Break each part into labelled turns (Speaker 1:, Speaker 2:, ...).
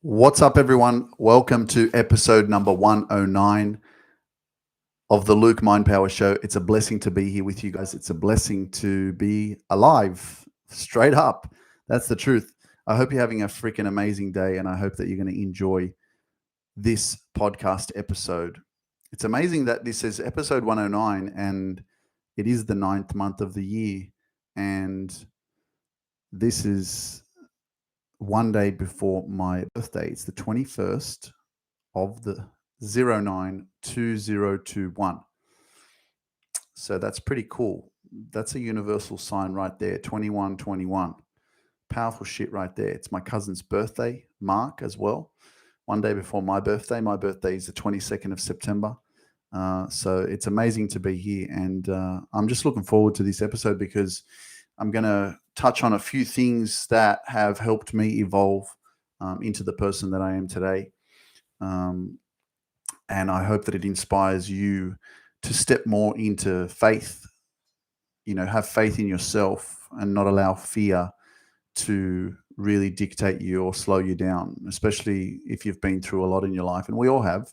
Speaker 1: What's up, everyone? Welcome to episode number 109 of the Lukemindpower show. It's a blessing to be here with you guys. It's a blessing to be alive, straight up. That's the truth. I hope you're having a freaking amazing day, and I hope that you're going to enjoy this podcast episode. It's amazing that this is episode 109, and it is the 9th month of the year, and this is one day before my birthday. It's the 21st of the 092021. So that's pretty cool. That's a universal sign right there. 2121. Powerful shit right there. It's my cousin's birthday, Mark, as well. One day before my birthday. My birthday is the 22nd of September. So it's amazing to be here. And I'm just looking forward to this episode because I'm going to touch on a few things that have helped me evolve into the person that I am today. And I hope that it inspires you to step more into faith, have faith in yourself and not allow fear to really dictate you or slow you down, especially if you've been through a lot in your life. And we all have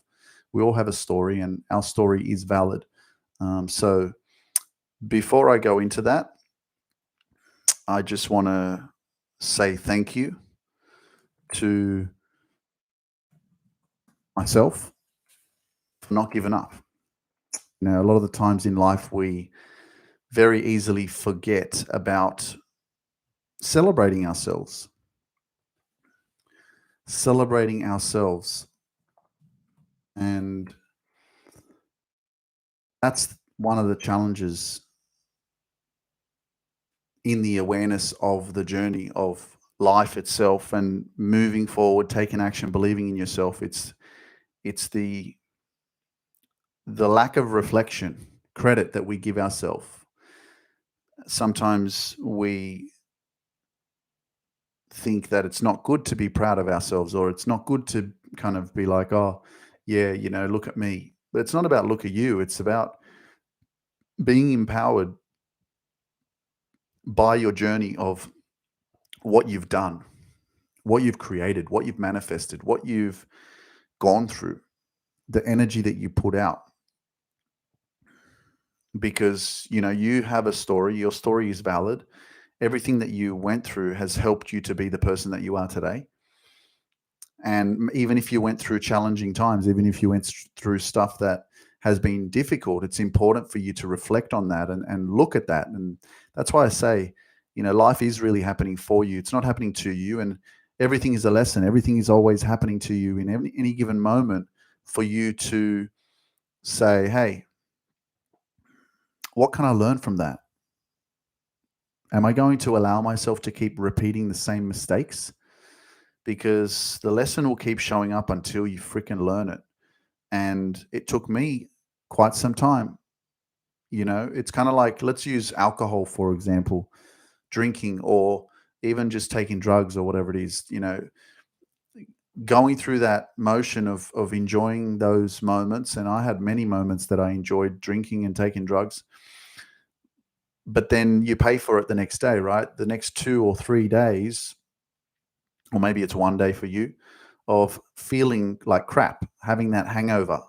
Speaker 1: a story, and our story is valid. So before I go into that, I just want to say thank you to myself for not giving up. A lot of the times in life, we very easily forget about celebrating ourselves. And that's one of the challenges in the awareness of the journey of life itself and moving forward, taking action, believing in yourself. It's the lack of reflection, credit that we give ourselves. Sometimes we think that it's not good to be proud of ourselves, or it's not good to kind of be like, oh, yeah, look at me. But it's not about look at you. It's about being empowered by your journey of what you've done, what you've created, what you've manifested, what you've gone through, the energy that you put out. Because, you have a story, your story is valid. Everything that you went through has helped you to be the person that you are today. And even if you went through challenging times, even if you went through stuff that has been difficult, it's important for you to reflect on that and look at that. And that's why I say, life is really happening for you. It's not happening to you. And everything is a lesson. Everything is always happening to you in any given moment for you to say, hey, what can I learn from that? Am I going to allow myself to keep repeating the same mistakes? Because the lesson will keep showing up until you freaking learn it. And it took me quite some time. It's kind of like, let's use alcohol, for example, drinking, or even just taking drugs or whatever it is, going through that motion of enjoying those moments. And I had many moments that I enjoyed drinking and taking drugs. But then you pay for it the next day, right? The next 2 or 3 days, or maybe it's one day for you, of feeling like crap, having that hangover.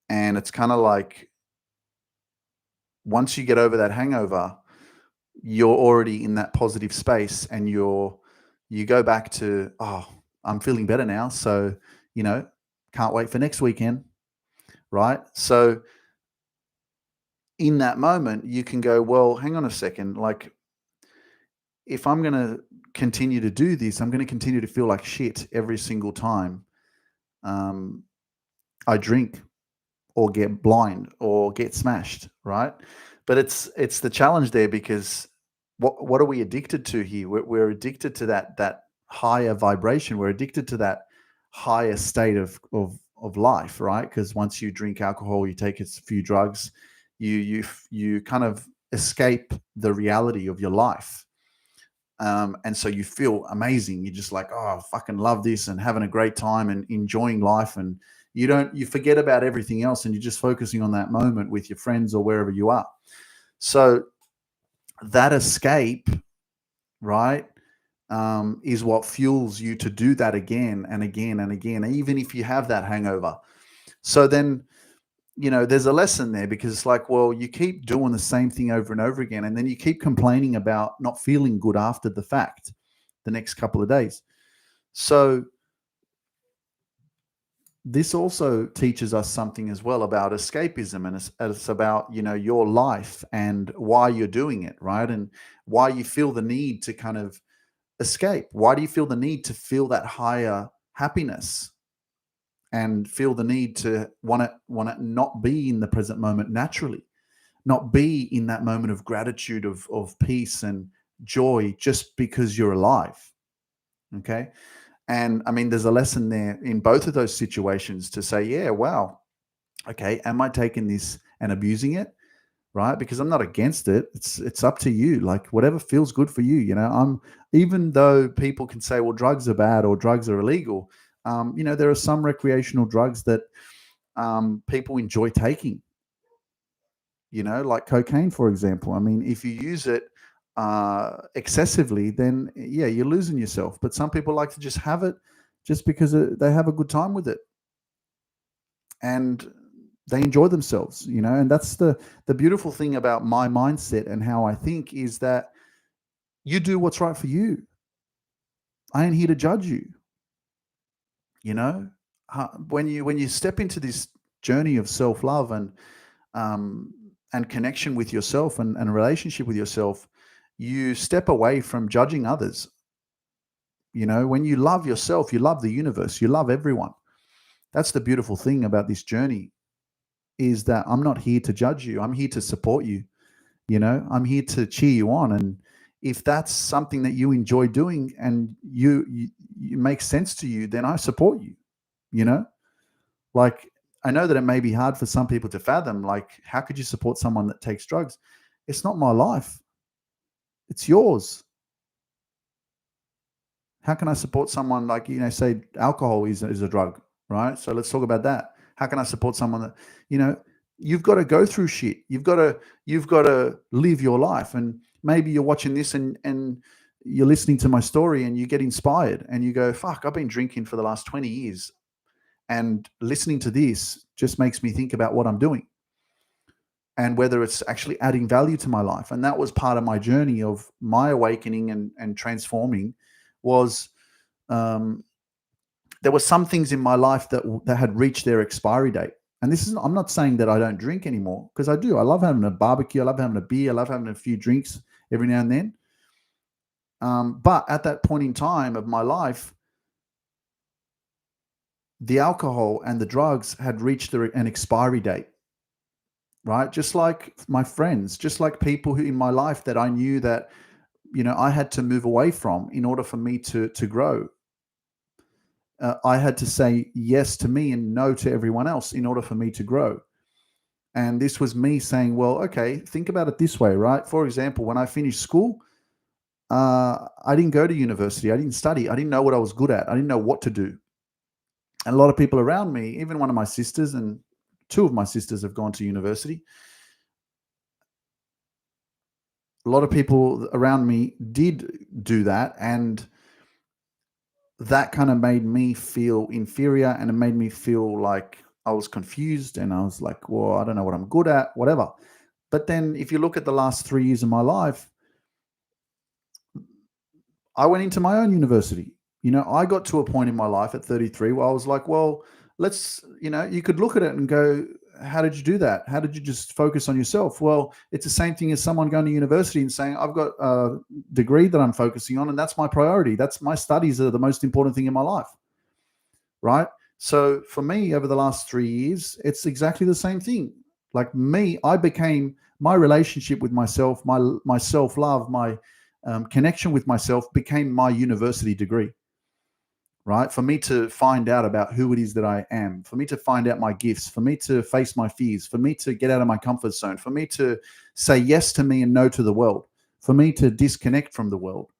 Speaker 1: And it's kind of like, once you get over that hangover, you're already in that positive space, and you go back to, oh, I'm feeling better now. So, can't wait for next weekend. Right. So in that moment, you can go, well, hang on a second. Like, if I'm going to continue to do this, I'm going to continue to feel like shit every single time I drink or get blind or get smashed, right? But it's the challenge there, because what are we addicted to here? We're addicted to that higher vibration. We're addicted to that higher state of life, right? Because once you drink alcohol, you take a few drugs, you kind of escape the reality of your life. And so you feel amazing. You're just like, oh, I fucking love this, and having a great time and enjoying life. And you forget about everything else, and you're just focusing on that moment with your friends or wherever you are. So that escape, right, is what fuels you to do that again and again and again, even if you have that hangover. So then, there's a lesson there, because it's like, well, you keep doing the same thing over and over again, and then you keep complaining about not feeling good after the fact the next couple of days. So this also teaches us something as well about escapism, and it's about, your life and why you're doing it, right? And why you feel the need to kind of escape. Why do you feel the need to feel that higher happiness and feel the need to want to not be in the present moment naturally, not be in that moment of gratitude, of peace and joy, just because you're alive? Okay. And I mean, there's a lesson there in both of those situations to say, yeah, wow, okay, am I taking this and abusing it? Right? Because I'm not against it. It's up to you. Like, whatever feels good for you. I'm Even though people can say, well, drugs are bad or drugs are illegal, there are some recreational drugs that people enjoy taking. Like cocaine, for example. I mean, if you use it excessively, then yeah, you're losing yourself. But some people like to just have it just because they have a good time with it, and they enjoy themselves. And that's the beautiful thing about my mindset and how I think, is that you do what's right for you. I ain't here to judge you. You know, when you step into this journey of self love um, and connection with yourself, and a relationship with yourself, you step away from judging others. When you love yourself, you love the universe, you love everyone. That's the beautiful thing about this journey, is that I'm not here to judge you. I'm here to support you. I'm here to cheer you on. And if that's something that you enjoy doing and you makes sense to you, then I support you. You know, like, I know that it may be hard for some people to fathom. Like, how could you support someone that takes drugs? It's not my life. It's yours. How can I support someone, like, say alcohol is a drug, right? So let's talk about that. How can I support someone that, you know, you've got to go through shit. You've got to live your life. And maybe you're watching this and you're listening to my story and you get inspired and you go, fuck, I've been drinking for the last 20 years. And listening to this just makes me think about what I'm doing and whether it's actually adding value to my life. And that was part of my journey of my awakening and transforming. Was um, there were some things in my life that had reached their expiry date. And I'm not saying that I don't drink anymore, because I do. I love having a barbecue. I love having a beer. I love having a few drinks every now and then. But at that point in time of my life, the alcohol and the drugs had reached an expiry date, right? Just like my friends, just like people who in my life that I knew that, I had to move away from in order for me to grow. I had to say yes to me and no to everyone else in order for me to grow. And this was me saying, well, okay, think about it this way, right? For example, when I finished school, I didn't go to university. I didn't study. I didn't know what I was good at. I didn't know what to do. And a lot of people around me, even one of my sisters and two of my sisters have gone to university. A lot of people around me did do that. And that kind of made me feel inferior, and it made me feel like I was confused, and I was like, well, I don't know what I'm good at, whatever. But then if you look at the last 3 years of my life, I went into my own university. I got to a point in my life at 33 where I was like, well, you could look at it and go, how did you do that? How did you just focus on yourself? Well, it's the same thing as someone going to university and saying, I've got a degree that I'm focusing on, and that's my priority. That's my studies are the most important thing in my life. Right? So for me, over the last 3 years, it's exactly the same thing. Like me, I became my relationship with myself, my self love, my connection with myself became my university degree. Right? For me to find out about who it is that I am, for me to find out my gifts, for me to face my fears, for me to get out of my comfort zone, for me to say yes to me and no to the world, for me to disconnect from the world.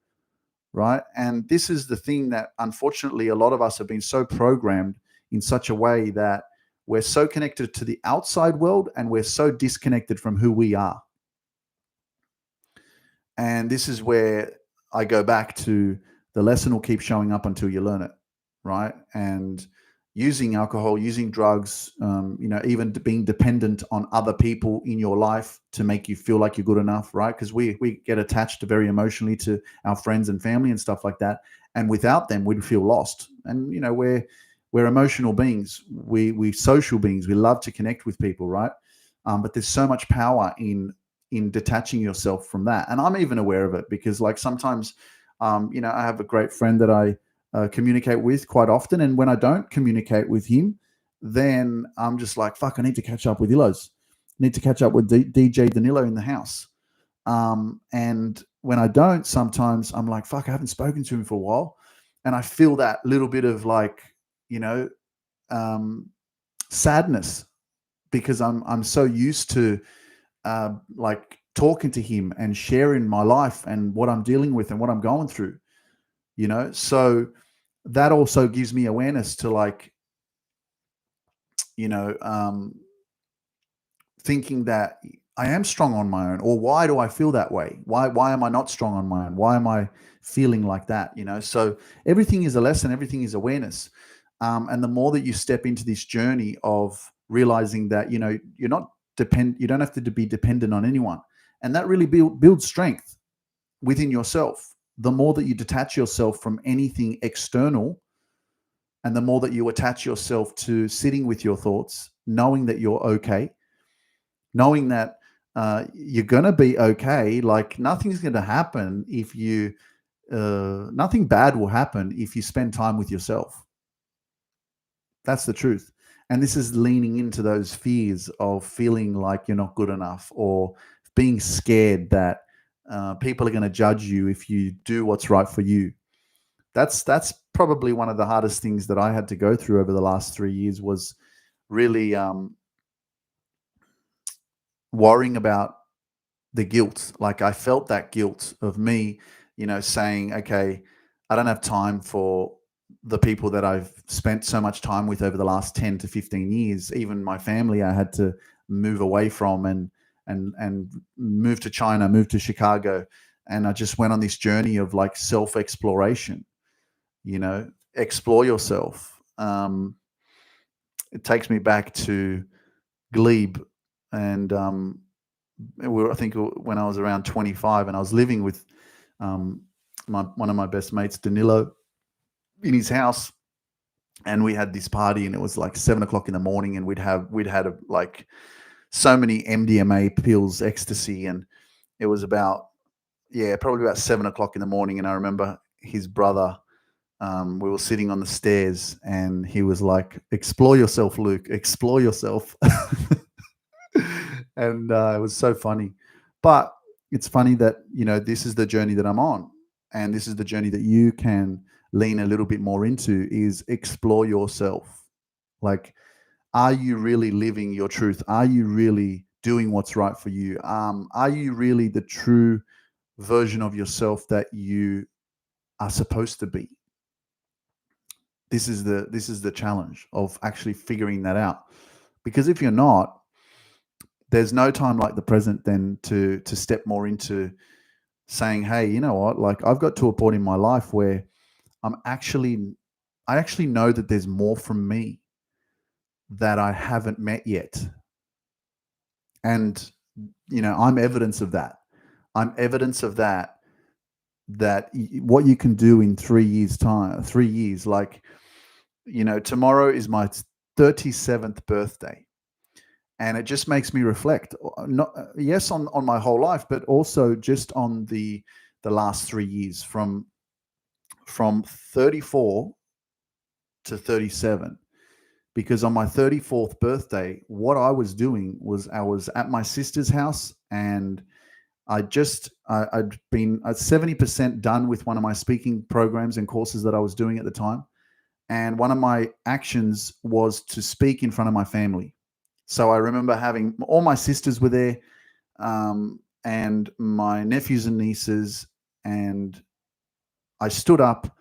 Speaker 1: Right? And this is the thing that unfortunately a lot of us have been so programmed in such a way that we're so connected to the outside world and we're so disconnected from who we are. And this is where I go back to the lesson will keep showing up until you learn it, right? And using alcohol, using drugs, even being dependent on other people in your life to make you feel like you're good enough, right? Because we get attached very emotionally to our friends and family and stuff like that, and without them, we'd feel lost. And we're emotional beings, we social beings. We love to connect with people, right? But there's so much power in detaching yourself from that, and I'm even aware of it because, like, sometimes, I have a great friend that I communicate with quite often. And when I don't communicate with him, then I'm just like, fuck, I need to catch up with Illos. I need to catch up with DJ Danilo in the house. And when I don't, sometimes I'm like, fuck, I haven't spoken to him for a while. And I feel that little bit of like, you know, sadness because I'm so used to like talking to him and sharing my life and what I'm dealing with and what I'm going through, So that also gives me awareness to, like, you know, um, thinking that I am strong on my own, or why do I feel that way? Why am I not strong on my own? Why am I feeling like that? So everything is a lesson, everything is awareness. And the more that you step into this journey of realizing that, you don't have to be dependent on anyone. And that really builds strength within yourself. The more that you detach yourself from anything external, and the more that you attach yourself to sitting with your thoughts, knowing that you're okay, knowing that you're going to be okay. Like, nothing's going to happen if nothing bad will happen if you spend time with yourself. That's the truth. And this is leaning into those fears of feeling like you're not good enough, or being scared that people are going to judge you if you do what's right for you. That's probably one of the hardest things that I had to go through over the last 3 years, was really worrying about the guilt. Like, I felt that guilt of me, saying, okay, I don't have time for the people that I've spent so much time with over the last 10 to 15 years. Even my family, I had to move away from, and move to China, move to Chicago. And I just went on this journey of, like, self-exploration, explore yourself. It takes me back to Glebe, and I think when I was around 25, and I was living with one of my best mates, Danilo, in his house, and we had this party, and it was like 7 o'clock in the morning, and we'd had like so many MDMA pills, ecstasy, and it was probably about 7 o'clock in the morning. And I remember his brother. We were sitting on the stairs, and he was like, "Explore yourself, Luke. Explore yourself." And it was so funny. But it's funny that, this is the journey that I'm on, and this is the journey that you can lean a little bit more into, is explore yourself. Like, are you really living your truth? Are you really doing what's right for you? Are you really the true version of yourself that you are supposed to be? This is the challenge of actually figuring that out. Because if you're not, there's no time like the present then to step more into saying, hey, you know what? Like, I've got to a point in my life where I actually know that there's more from me that I haven't met yet. And, I'm evidence of that. I'm evidence of that what you can do in 3 years time, 3 years, like, tomorrow is my 37th birthday. And it just makes me reflect, not yes, on my whole life, but also just on the last 3 years, from 34 to 37. Because on my 34th birthday, what I was doing was, I was at my sister's house, and I'd been 70% done with one of my speaking programs and courses that I was doing at the time. And one of my actions was to speak in front of my family. So I remember having all my sisters were there, and my nephews and nieces, and I stood up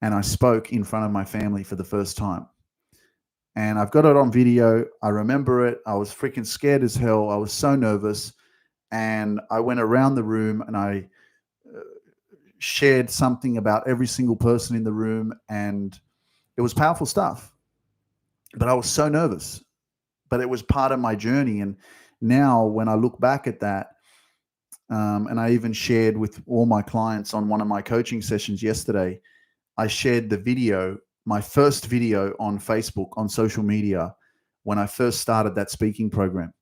Speaker 1: and I spoke in front of my family for the first time. And I've got it on video. I remember it. I was freaking scared as hell. I was so nervous. And I went around the room, and I shared something about every single person in the room, and it was powerful stuff. But I was so nervous. But it was part of my journey. And now when I look back at that, and I even shared with all my clients on one of my coaching sessions yesterday, I shared the video, my first video on Facebook, on social media, when I first started that speaking program.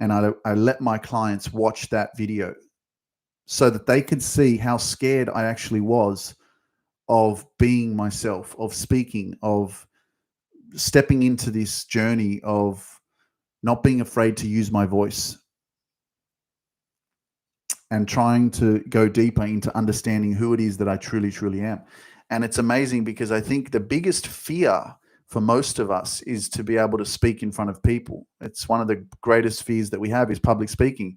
Speaker 1: And I let my clients watch that video so that they could see how scared I actually was of being myself, of speaking, of stepping into this journey of not being afraid to use my voice and trying to go deeper into understanding who it is that I truly, truly am. And it's amazing because I think the biggest fear for most of us is to be able to speak in front of people. It's one of the greatest fears that we have, is public speaking.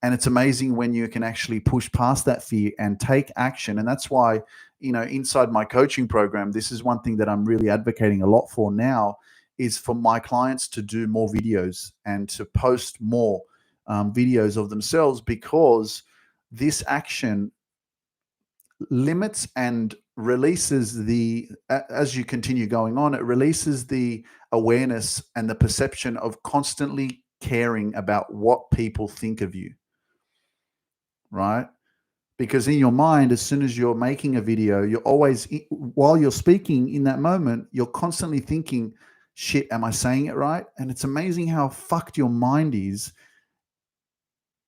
Speaker 1: And it's amazing when you can actually push past that fear and take action. And that's why, inside my coaching program, this is one thing that I'm really advocating a lot for now, is for my clients to do more videos and to post more videos of themselves, because this action limits and releases as you continue going on, it releases the awareness and the perception of constantly caring about what people think of you, right? Because in your mind, as soon as you're making a video, you're always, while you're speaking in that moment, you're constantly thinking, shit, am I saying it right? And it's amazing how fucked your mind is,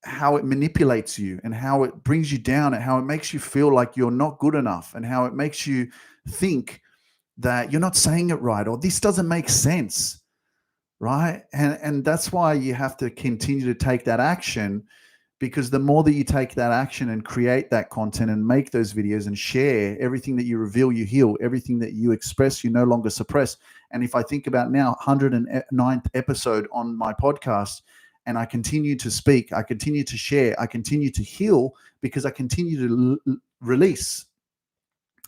Speaker 1: how it manipulates you and how it brings you down and how it makes you feel like you're not good enough and how it makes you think that you're not saying it right or this doesn't make sense, right? And that's why you have to continue to take that action, because the more that you take that action and create that content and make those videos and share everything that you reveal, you heal, everything that you express, you no longer suppress. And if I think about now, 109th episode on my podcast, and I continue to speak, I continue to share, I continue to heal, because I continue to release.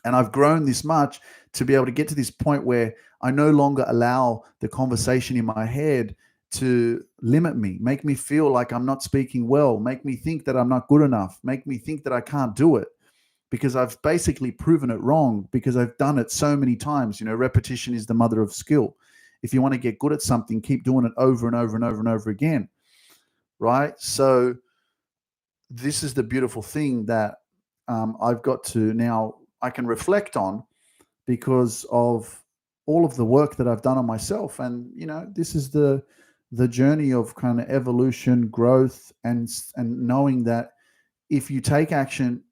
Speaker 1: And I've grown this much to be able to get to this point where I no longer allow the conversation in my head to limit me, make me feel like I'm not speaking well, make me think that I'm not good enough, make me think that I can't do it, because I've basically proven it wrong, because I've done it so many times. Repetition is the mother of skill. If you want to get good at something, keep doing it over and over and over and over again. Right? So this is the beautiful thing that I've got to now, I can reflect on, because of all of the work that I've done on myself. And, this is the journey of kind of evolution, growth, and knowing that if you take action,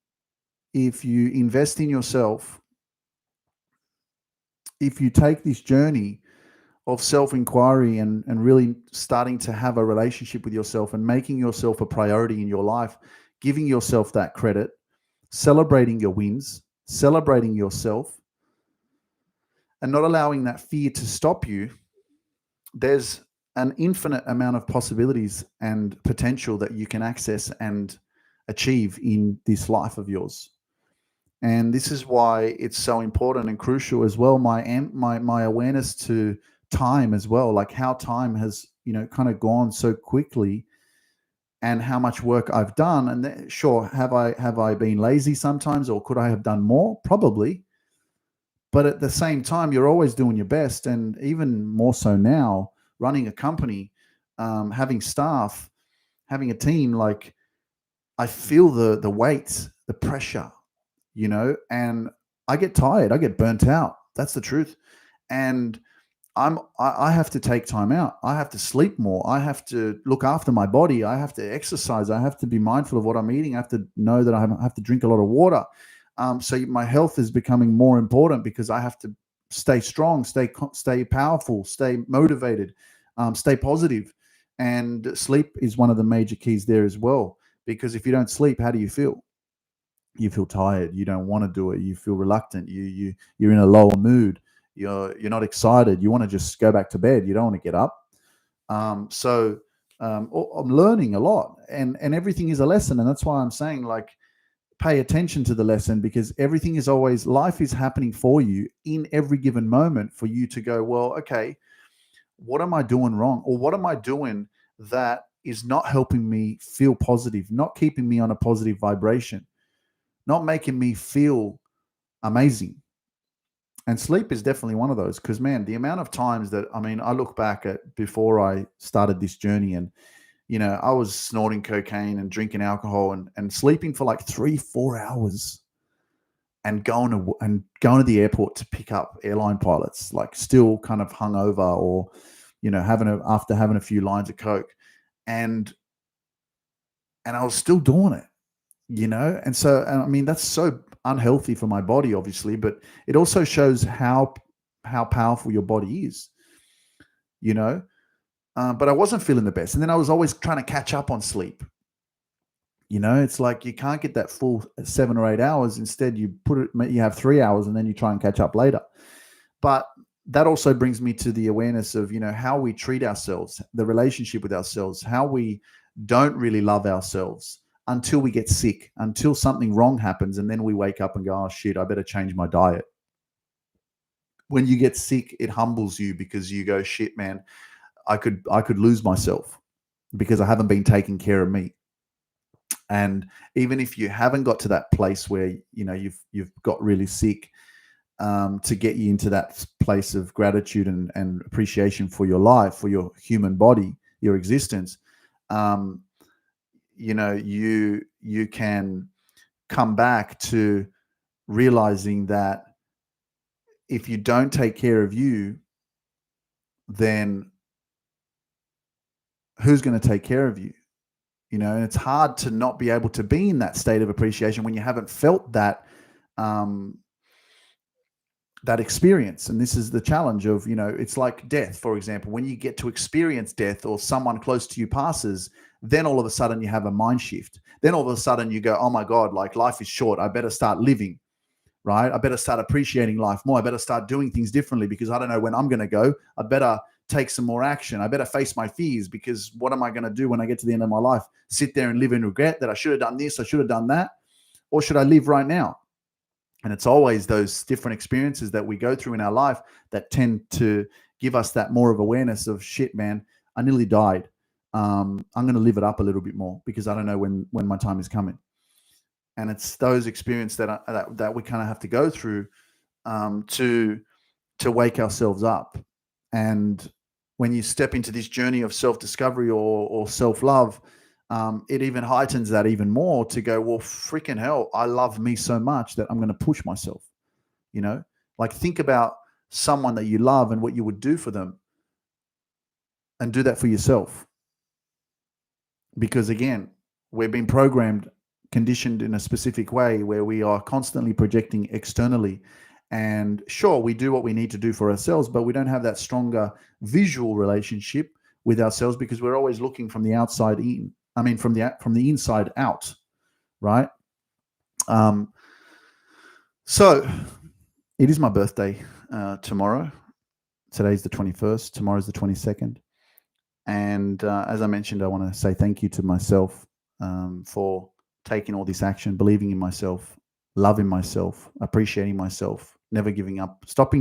Speaker 1: if you invest in yourself, if you take this journey of self-inquiry and really starting to have a relationship with yourself and making yourself a priority in your life, giving yourself that credit, celebrating your wins, celebrating yourself, and not allowing that fear to stop you, there's an infinite amount of possibilities and potential that you can access and achieve in this life of yours. And this is why it's so important and crucial as well, my awareness to time as well, like how time has kind of gone so quickly, and how much work I've done. And sure, have I been lazy sometimes, or could I have done more? Probably. But at the same time, you're always doing your best, and even more so now, running a company, having staff, having a team. Like, I feel the weight, the pressure, and I get tired, I get burnt out. That's the truth. And I have to take time out. I have to sleep more. I have to look after my body. I have to exercise. I have to be mindful of what I'm eating. I have to know that I have to drink a lot of water. So my health is becoming more important, because I have to stay strong, stay powerful, stay motivated, stay positive. And sleep is one of the major keys there as well, because if you don't sleep, how do you feel? You feel tired. You don't want to do it. You feel reluctant. You're in a lower mood. You're not excited. You want to just go back to bed. You don't want to get up. So I'm learning a lot, and everything is a lesson. And that's why I'm saying, like, pay attention to the lesson, because everything is always, life is happening for you in every given moment, for you to go, well, okay, what am I doing wrong? Or what am I doing that is not helping me feel positive, not keeping me on a positive vibration? not making me feel amazing. And sleep is definitely one of those, because, man, the amount of times that, I mean, I look back at before I started this journey, and, I was snorting cocaine and drinking alcohol and sleeping for like 3, 4 hours, and going to the airport to pick up airline pilots, like still kind of hungover, or, after having a few lines of coke, and I was still doing it, and so, and I mean, that's so unhealthy for my body, obviously, but it also shows how powerful your body is, you know. But I wasn't feeling the best, and then I was always trying to catch up on sleep. It's like you can't get that full 7 or 8 hours. Instead, you have 3 hours, and then you try and catch up later. But that also brings me to the awareness of, how we treat ourselves, the relationship with ourselves, how we don't really love ourselves until we get sick, until something wrong happens, and then we wake up and go, oh shit, I better change my diet. When you get sick, it humbles you, because you go, shit, man, I could lose myself because I haven't been taking care of me. And even if you haven't got to that place where you've got really sick, to get you into that place of gratitude and appreciation for your life, for your human body, your existence, you can come back to realizing that if you don't take care of you, then who's going to take care of you? And it's hard to not be able to be in that state of appreciation when you haven't felt that that experience. And this is the challenge of, it's like death, for example. When you get to experience death, or someone close to you passes, then all of a sudden you have a mind shift. Then all of a sudden you go, oh my God, like, life is short. I better start living, right? I better start appreciating life more. I better start doing things differently, because I don't know when I'm going to go. I better take some more action. I better face my fears, because what am I going to do when I get to the end of my life? Sit there and live in regret that I should have done this, I should have done that? Or should I live right now? And it's always those different experiences that we go through in our life that tend to give us that more of awareness of, shit, man, I nearly died. I'm going to live it up a little bit more, because I don't know when my time is coming. And it's those experiences that we kind of have to go through to wake ourselves up. And when you step into this journey of self-discovery or self-love, it even heightens that even more, to go, well, freaking hell, I love me so much that I'm going to push myself. Like, think about someone that you love and what you would do for them, and do that for yourself. Because again, we've been programmed, conditioned in a specific way, where we are constantly projecting externally. And sure, we do what we need to do for ourselves, but we don't have that stronger visual relationship with ourselves, because we're always looking from the outside in. I mean, from the inside out, right? So it is my birthday tomorrow. Today's the 21st. Tomorrow's the 22nd. And as I mentioned, I want to say thank you to myself for taking all this action, believing in myself, loving myself, appreciating myself, never giving up, stop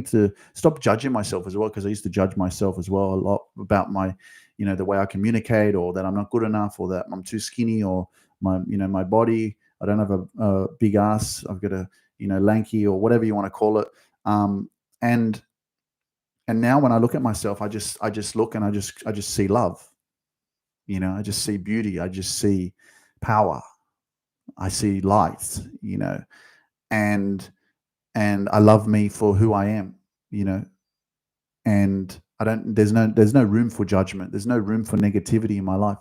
Speaker 1: judging myself as well, because I used to judge myself as well a lot about my, the way I communicate, or that I'm not good enough, or that I'm too skinny, or my body, I don't have a big ass, I've got a, lanky, or whatever you want to call it. And now when I look at myself, I just look, and I just see love. I just see beauty. I just see power. I see light, and I love me for who I am, and there's no room for judgment. There's no room for negativity in my life.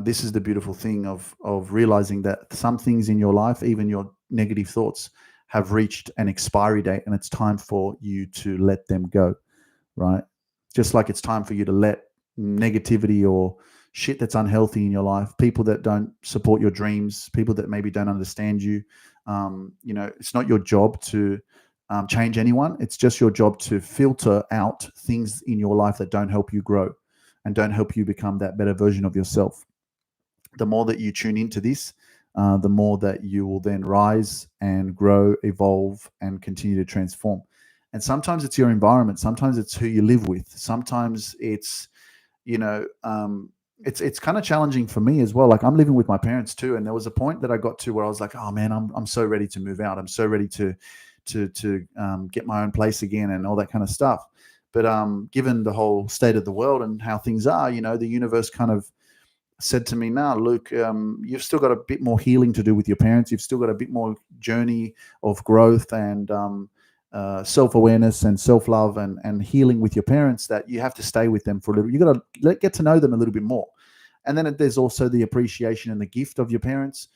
Speaker 1: This is the beautiful thing of realizing that some things in your life, even your negative thoughts, have reached an expiry date, and it's time for you to let them go, right? Just like it's time for you to let negativity or shit that's unhealthy in your life, people that don't support your dreams, people that maybe don't understand you, it's not your job to change anyone. It's just your job to filter out things in your life that don't help you grow and don't help you become that better version of yourself. The more that you tune into this, the more that you will then rise and grow, evolve, and continue to transform. And sometimes it's your environment. Sometimes it's who you live with. Sometimes it's, it's kind of challenging for me as well. Like I'm living with my parents too, and there was a point that I got to where I was like, oh man, I'm so ready to move out. I'm so ready to get my own place again and all that kind of stuff. But given the whole state of the world and how things are, the universe kind of said to me, "Now, Luke, you've still got a bit more healing to do with your parents. You've still got a bit more journey of growth and self-awareness and self-love and healing with your parents, that you have to stay with them for a little. You got to get to know them a little bit more." And then there's also the appreciation and the gift of your parents,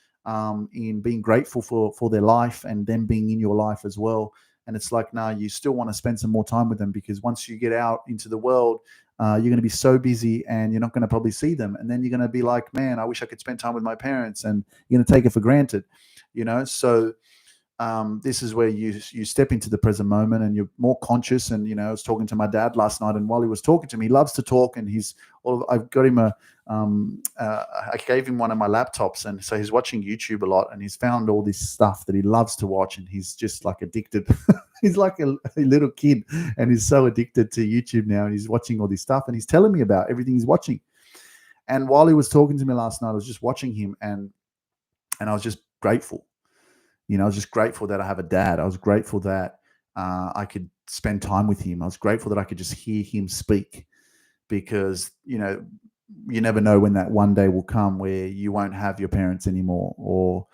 Speaker 1: in being grateful for their life and them being in your life as well. And it's like, nah, you still want to spend some more time with them, because once you get out into the world, you're going to be so busy and you're not going to probably see them. And then you're going to be like, man, I wish I could spend time with my parents, and you're going to take it for granted. So this is where you step into the present moment and you're more conscious. And I was talking to my dad last night, and while he was talking to me, he loves to talk, and I've got him I gave him one of my laptops, and so he's watching YouTube a lot, and he's found all this stuff that he loves to watch, and he's just like addicted. He's like a little kid, and he's so addicted to YouTube now, and he's watching all this stuff, and he's telling me about everything he's watching. And while he was talking to me last night, I was just watching him, and I was just grateful. I was just grateful that I have a dad. I was grateful that I could spend time with him. I was grateful that I could just hear him speak, because, you never know when that one day will come where you won't have your parents anymore, or,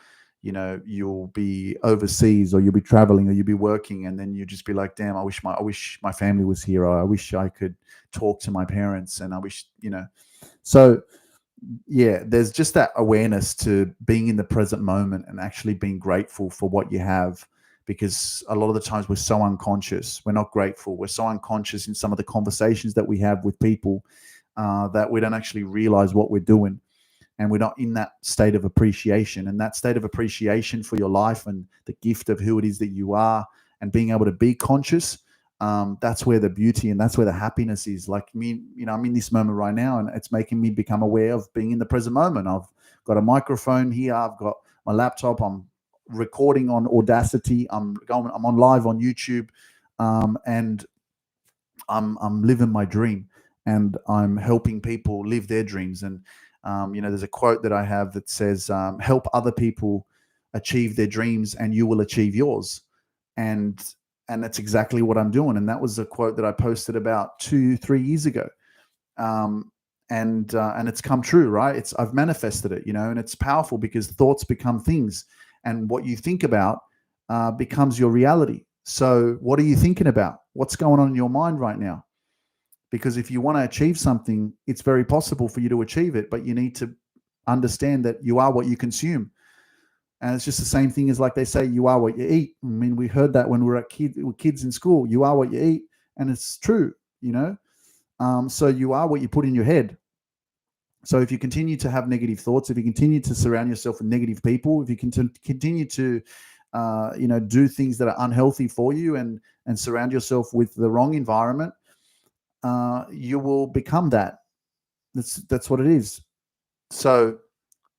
Speaker 1: you'll be overseas, or you'll be traveling, or you'll be working. And then you just be like, damn, I wish my family was here. Or I wish I could talk to my parents. And I wish, so yeah, there's just that awareness to being in the present moment and actually being grateful for what you have, because a lot of the times we're so unconscious. We're not grateful. We're so unconscious in some of the conversations that we have with people, that we don't actually realize what we're doing, and we're not in that state of appreciation. And that state of appreciation for your life and the gift of who it is that you are, and being able to be conscious, that's where the beauty and that's where the happiness is. Like me, I'm in this moment right now, and it's making me become aware of being in the present moment. I've got a microphone here. I've got my laptop. I'm recording on Audacity. I'm on live on YouTube, and I'm living my dream, and I'm helping people live their dreams. And there's a quote that I have that says, "Help other people achieve their dreams, and you will achieve yours." And that's exactly what I'm doing. And that was a quote that I posted about 2-3 years ago. And it's come true, right? I've manifested it, and it's powerful, because thoughts become things, and what you think about becomes your reality. So what are you thinking about? What's going on in your mind right now? Because if you want to achieve something, it's very possible for you to achieve it, but you need to understand that you are what you consume. And it's just the same thing as, like they say, you are what you eat. I mean, we heard that when we were kids in school. You are what you eat, and it's true, So you are what you put in your head. So if you continue to have negative thoughts, if you continue to surround yourself with negative people, if you continue to, do things that are unhealthy for you, and surround yourself with the wrong environment, you will become that. That's what it is. So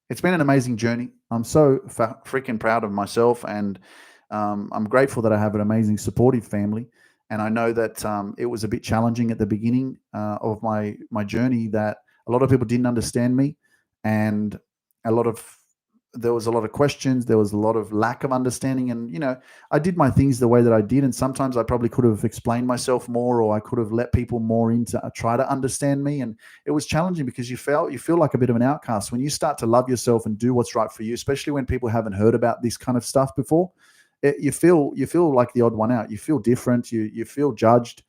Speaker 1: it's been an amazing journey. I'm so freaking proud of myself, and I'm grateful that I have an amazing supportive family. And I know that it was a bit challenging at the beginning of my journey, that a lot of people didn't understand me, and there was a lot of questions. There was a lot of lack of understanding, and I did my things the way that I did, and sometimes I probably could have explained myself more, or I could have let people more into try to understand me. And it was challenging, because you feel like a bit of an outcast when you start to love yourself and do what's right for you, especially when people haven't heard about this kind of stuff before. You feel like the odd one out. You feel different. You feel judged.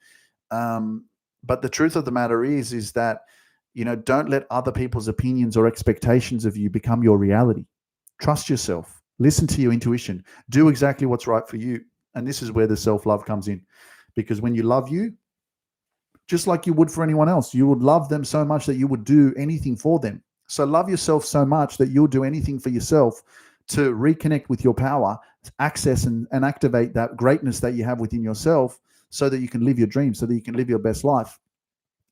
Speaker 1: But the truth of the matter is that don't let other people's opinions or expectations of you become your reality. Trust yourself. Listen to your intuition. Do exactly what's right for you. And this is where the self-love comes in. Because when you love you, just like you would for anyone else, you would love them so much that you would do anything for them. So love yourself so much that you'll do anything for yourself to reconnect with your power, access and activate that greatness that you have within yourself, so that you can live your dreams, so that you can live your best life.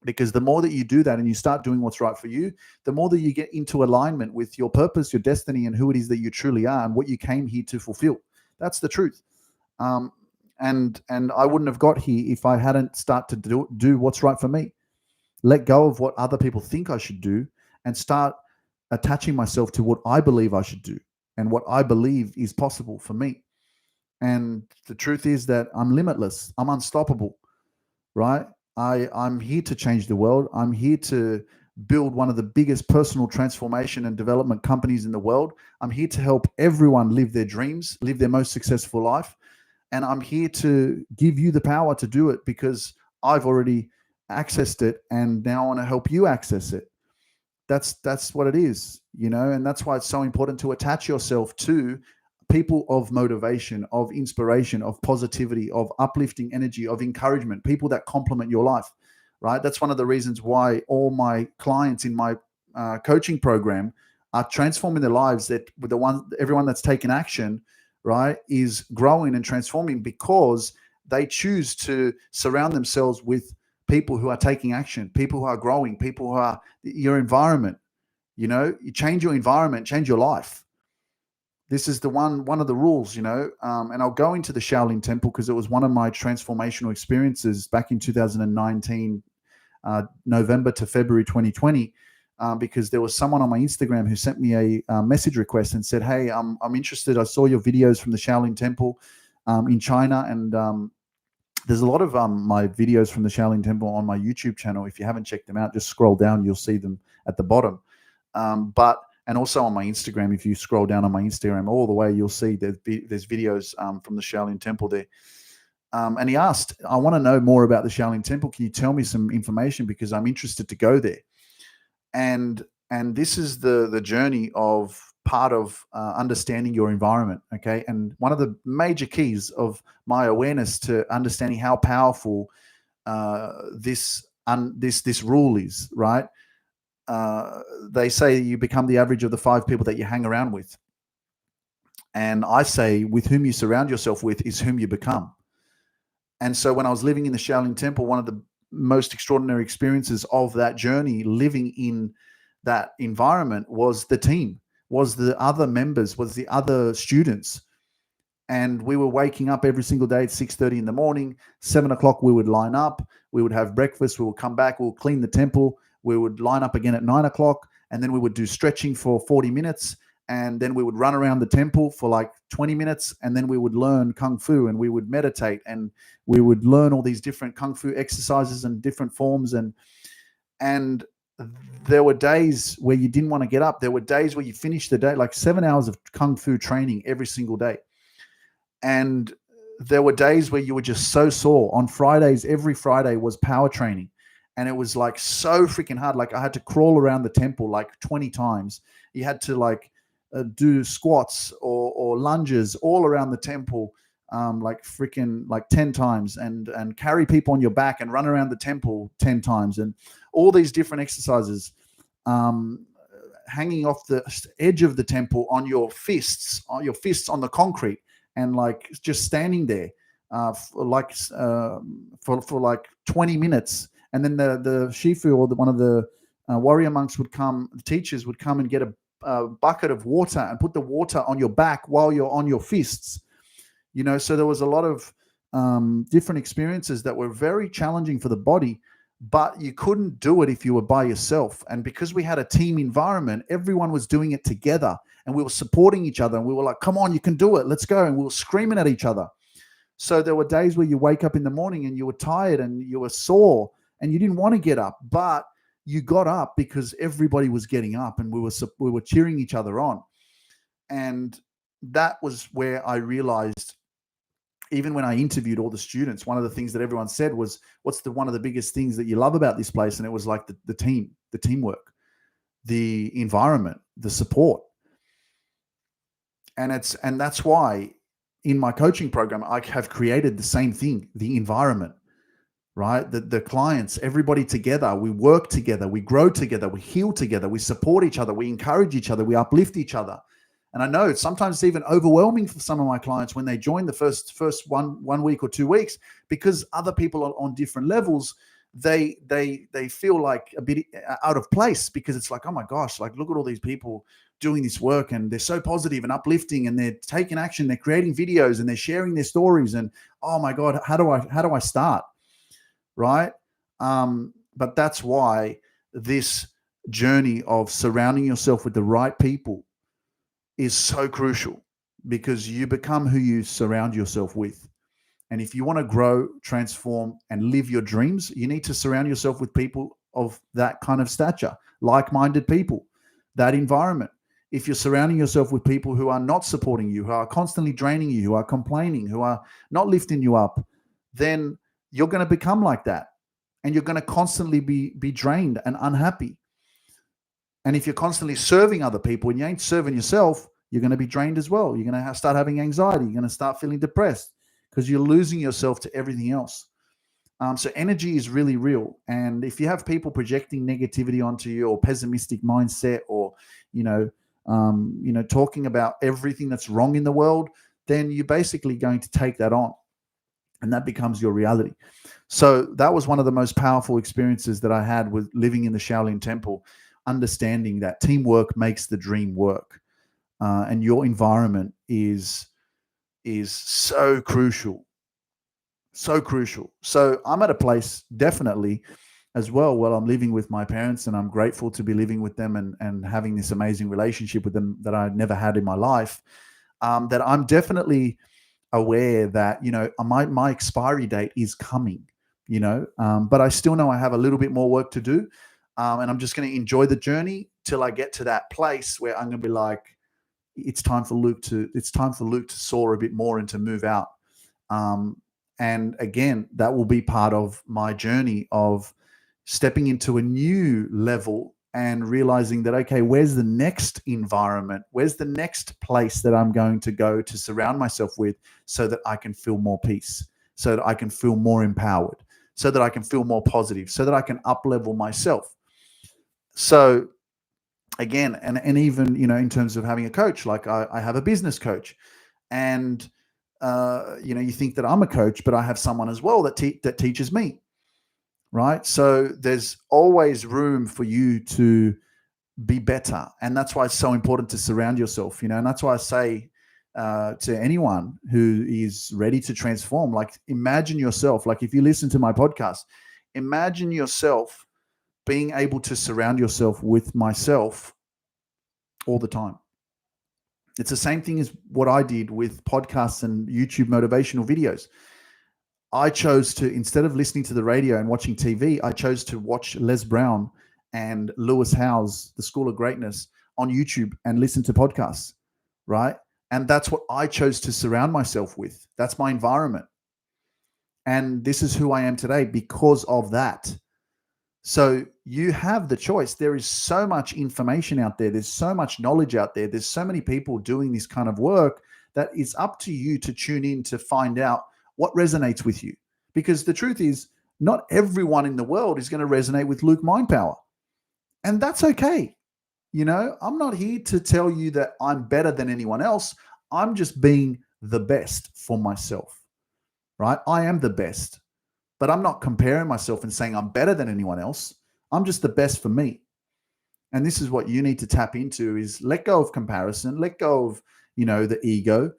Speaker 1: Because the more that you do that and you start doing what's right for you, the more that you get into alignment with your purpose, your destiny, and who it is that you truly are, and what you came here to fulfill. That's the truth. And I wouldn't have got here if I hadn't started to do what's right for me. Let go of what other people think I should do, and start attaching myself to what I believe I should do and what I believe is possible for me. And the truth is that I'm limitless. I'm unstoppable, right? I'm here to change the world. I'm here to build one of the biggest personal transformation and development companies in the world. I'm here to help everyone live their dreams, live their most successful life. And I'm here to give you the power to do it because I've already accessed it and now I want to help you access it. That's what it is, and that's why it's so important to attach yourself to people of motivation, of inspiration, of positivity, of uplifting energy, of encouragement, people that complement your life, right? That's one of the reasons why all my clients in my coaching program are transforming their lives. That with everyone that's taken action, right, is growing and transforming because they choose to surround themselves with people who are taking action, people who are growing, people who are your environment. You change your environment, change your life. This is one of the rules, and I'll go into the Shaolin Temple because it was one of my transformational experiences back in 2019, November to February 2020, because there was someone on my Instagram who sent me a message request and said, "Hey, I'm interested. I saw your videos from the Shaolin Temple in China, and there's a lot of my videos from the Shaolin Temple on my YouTube channel. If you haven't checked them out, just scroll down. You'll see them at the bottom. And also on my Instagram, if you scroll down on my Instagram all the way, you'll see there's videos from the Shaolin Temple there." And he asked, "I want to know more about the Shaolin Temple. Can you tell me some information because I'm interested to go there?" And this is the journey of part of understanding your environment, okay? And one of the major keys of my awareness to understanding how powerful this rule is, right? They say you become the average of the 5 people that you hang around with. And I say with whom you surround yourself with is whom you become. And so when I was living in the Shaolin Temple, one of the most extraordinary experiences of that journey, living in that environment, was the team, was the other members, was the other students. And we were waking up every single day at 6:30 in the morning. 7 o'clock, we would line up. We would have breakfast. We would come back. We would clean the temple. We would line up again at 9 o'clock. And then we would do stretching for 40 minutes. And then we would run around the temple for like 20 minutes. And then we would learn Kung Fu and we would meditate. And we would learn all these different Kung Fu exercises and different forms. And there were days where you didn't want to get up. There were days where you finished the day, like 7 hours of Kung Fu training every single day. And there were days where you were just so sore. On Fridays, every Friday was power training. And it was like so freaking hard. Like I had to crawl around the temple like 20 times. You had to like do squats or lunges all around the temple, like freaking like 10 times and carry people on your back and run around the temple 10 times and all these different exercises, hanging off the edge of the temple on your fists on the concrete and like just standing there for like 20 minutes. And then the Shifu or one of the warrior monks would come, the teachers would come and get a bucket of water and put the water on your back while you're on your fists. So there was a lot of different experiences that were very challenging for the body, but you couldn't do it if you were by yourself. And because we had a team environment, everyone was doing it together and we were supporting each other and we were like, "Come on, you can do it. Let's go." And we were screaming at each other. So there were days where you wake up in the morning and you were tired and you were sore and you didn't want to get up, but you got up because everybody was getting up and we were cheering each other on. And that was where I realized, even when I interviewed all the students, one of the things that everyone said was, "What's one of the biggest things that you love about this place?" And it was like the team, the teamwork, the environment, the support. And that's why in my coaching program, I have created the same thing, the environment, right? The clients, everybody together, we work together, we grow together, we heal together, we support each other, we encourage each other, we uplift each other. And I know sometimes it's even overwhelming for some of my clients when they join the first one week or 2 weeks, because other people are on different levels. They feel like a bit out of place because it's like, oh my gosh, like look at all these people doing this work and they're so positive and uplifting and they're taking action, they're creating videos and they're sharing their stories. And oh my God, how do I start? Right? But that's why this journey of surrounding yourself with the right people is so crucial, because you become who you surround yourself with. And if you want to grow, transform, and live your dreams, you need to surround yourself with people of that kind of stature, like-minded people, that environment. If you're surrounding yourself with people who are not supporting you, who are constantly draining you, who are complaining, who are not lifting you up, then you're going to become like that. And you're going to constantly be drained and unhappy. And if you're constantly serving other people and you ain't serving yourself, you're going to be drained as well. You're going to start having anxiety. You're going to start feeling depressed because you're losing yourself to everything else. So energy is really real. And if you have people projecting negativity onto you, or pessimistic mindset, or talking about everything that's wrong in the world, then you're basically going to take that on, and that becomes your reality. So that was one of the most powerful experiences that I had with living in the Shaolin Temple, understanding that teamwork makes the dream work, and your environment is so crucial. So crucial. So I'm at a place definitely as well where I'm living with my parents, and I'm grateful to be living with them and having this amazing relationship with them that I'd never had in my life. That I'm definitely aware that, my expiry date is coming, but I still know I have a little bit more work to do. And I'm just going to enjoy the journey till I get to that place where I'm going to be like, it's time for Luke to soar a bit more and to move out. And again, that will be part of my journey of stepping into a new level and realizing that, okay, where's the next environment? Where's the next place that I'm going to go to surround myself with, so that I can feel more peace, so that I can feel more empowered, so that I can feel more positive, so that I can up-level myself. So again, and even, in terms of having a coach, like I have a business coach, and you think that I'm a coach, but I have someone as well that teaches me, right? So there's always room for you to be better, and that's why it's so important to surround yourself. And that's why I say to anyone who is ready to transform, like, imagine yourself, like, if you listen to my podcast, imagine yourself being able to surround yourself with myself all the time. It's the same thing as what I did with podcasts and YouTube motivational videos. I chose to, instead of listening to the radio and watching TV, I chose to watch Les Brown and Lewis Howes, The School of Greatness, on YouTube and listen to podcasts, right? And that's what I chose to surround myself with. That's my environment. And this is who I am today because of that. So you have the choice. There is so much information out there. There's so much knowledge out there. There's so many people doing this kind of work that it's up to you to tune in to find out what resonates with you. Because the truth is, not everyone in the world is going to resonate with Lukemindpower. And that's okay. I'm not here to tell you that I'm better than anyone else. I'm just being the best for myself, right? I am the best. But I'm not comparing myself and saying I'm better than anyone else. I'm just the best for me. And this is what you need to tap into, is let go of comparison, let go of, the ego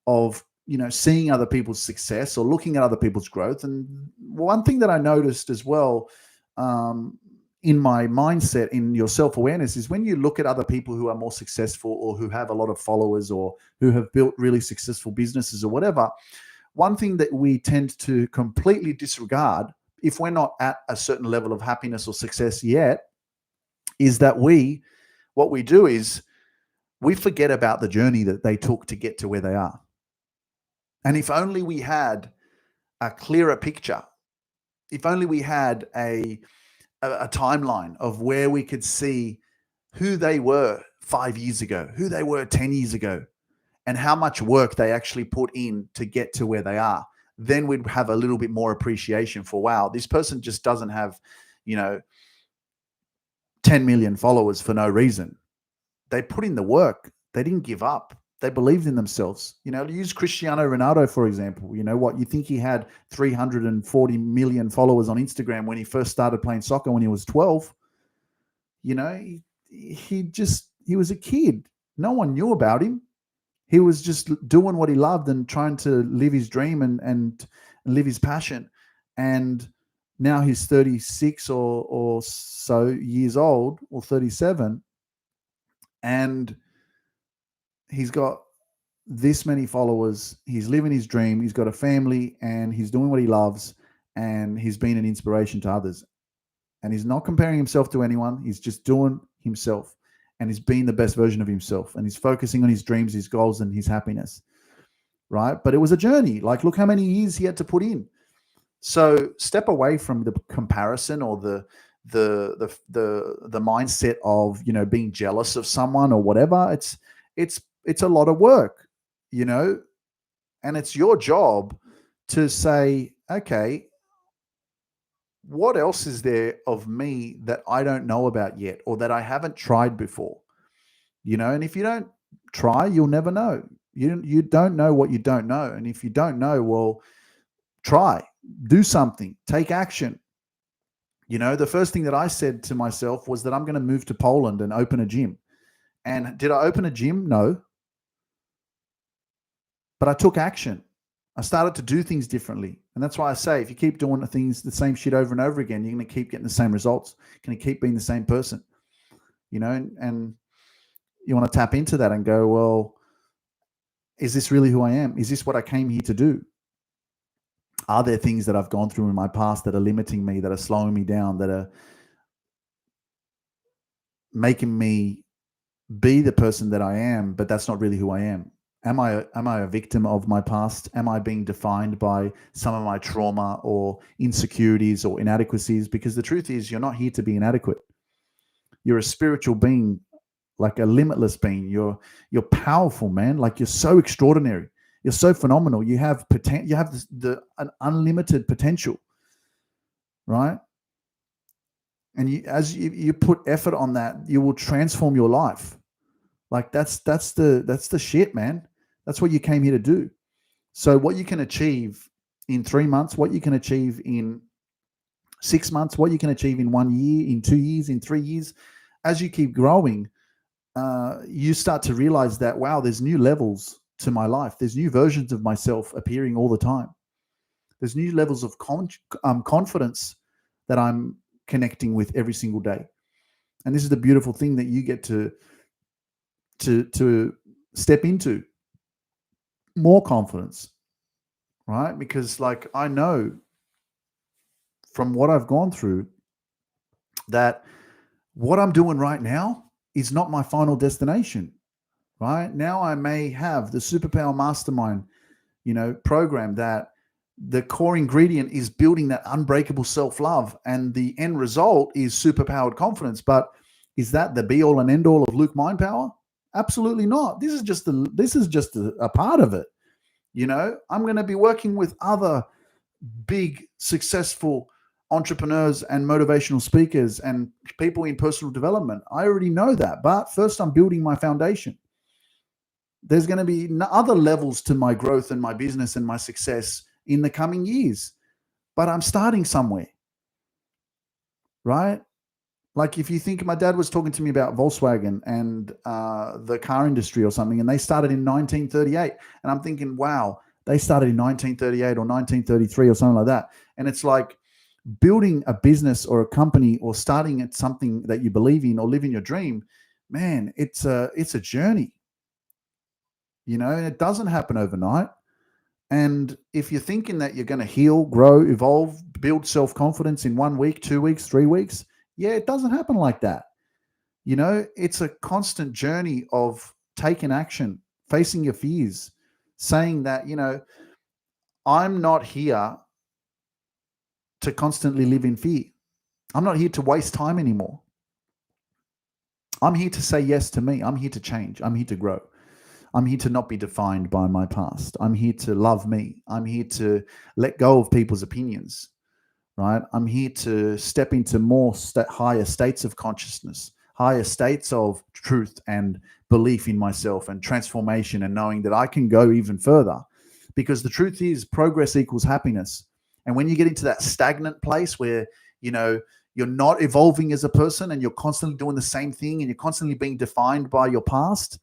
Speaker 1: of, seeing other people's success or looking at other people's growth. And one thing that I noticed as well, in my mindset, in your self-awareness, is when you look at other people who are more successful, or who have a lot of followers, or who have built really successful businesses or whatever, one thing that we tend to completely disregard, if we're not at a certain level of happiness or success yet, is that what we do is we forget about the journey that they took to get to where they are. And if only we had a clearer picture, if only we had a timeline of where we could see who they were 5 years ago, who they were 10 years ago, and how much work they actually put in to get to where they are, then we'd have a little bit more appreciation for, wow, this person just doesn't have, 10 million followers for no reason. They put in the work. They didn't give up. They believed in themselves. Use Cristiano Ronaldo, for example. You think he had 340 million followers on Instagram when he first started playing soccer when he was 12. He was a kid. No one knew about him. He was just doing what he loved and trying to live his dream and live his passion. And Now he's 36 or so years old, or 37, and he's got this many followers. He's living his dream. He's got a family, and he's doing what he loves, and he's been an inspiration to others. And he's not comparing himself to anyone. He's just doing himself, and he's being the best version of himself, and he's focusing on his dreams, his goals, and his happiness. Right? But it was a journey. Like, look how many years he had to put in. So step away from the comparison or the mindset of, being jealous of someone or whatever. It's a lot of work, and it's your job to say, okay, what else is there of me that I don't know about yet, or that I haven't tried before? And if you don't try, you'll never know. You don't know what you don't know. And if you don't know, well, try, do something, take action. The first thing that I said to myself was that I'm going to move to Poland and open a gym. And did I open a gym? No. But I took action. I started to do things differently. And that's why I say, if you keep doing things, the same shit over and over again, you're going to keep getting the same results. You're going to keep being the same person, and you want to tap into that and go, well, is this really who I am? Is this what I came here to do? Are there things that I've gone through in my past that are limiting me, that are slowing me down, that are making me be the person that I am, but that's not really who I am? Am I a victim of my past? Am I being defined by some of my trauma or insecurities or inadequacies? Because the truth is, you're not here to be inadequate. You're a spiritual being, like a limitless being. You're powerful, man. Like, you're so extraordinary. You're so phenomenal. You have you have an unlimited potential, right? And as you put effort on that, you will transform your life. Like, that's the shit, man. That's what you came here to do. So what you can achieve in 3 months, what you can achieve in 6 months, what you can achieve in 1 year, in 2 years, in 3 years, as you keep growing, you start to realize that, wow, there's new levels to my life. There's new versions of myself appearing all the time. There's new levels of confidence that I'm connecting with every single day. And this is the beautiful thing that you get to step into. More confidence, right? Because, like, I know from what I've gone through that what I'm doing right now is not my final destination. Right now, I may have the Superpower Mastermind, program, that the core ingredient is building that unbreakable self-love, and the end result is superpowered confidence. But is that the be all and end all of Lukemindpower? Absolutely not. This is just a part of it. I'm going to be working with other big, successful entrepreneurs and motivational speakers and people in personal development. I already know that. But first, I'm building my foundation. There's going to be other levels to my growth and my business and my success in the coming years. But I'm starting somewhere, right? Like, if you think, my dad was talking to me about Volkswagen and the car industry or something, and they started in 1938. And I'm thinking, wow, they started in 1938 or 1933 or something like that. And it's like, building a business or a company or starting at something that you believe in or living your dream, man, it's a journey, and it doesn't happen overnight. And if you're thinking that you're going to heal, grow, evolve, build self-confidence in 1 week, 2 weeks, 3 weeks, yeah, it doesn't happen like that. It's a constant journey of taking action, facing your fears, saying that, I'm not here to constantly live in fear. I'm not here to waste time anymore. I'm here to say yes to me. I'm here to change. I'm here to grow. I'm here to not be defined by my past. I'm here to love me. I'm here to let go of people's opinions, right? I'm here to step into more higher states of consciousness, higher states of truth and belief in myself and transformation, and knowing that I can go even further. Because the truth is, progress equals happiness. And when you get into that stagnant place where, you're not evolving as a person and you're constantly doing the same thing and you're constantly being defined by your past,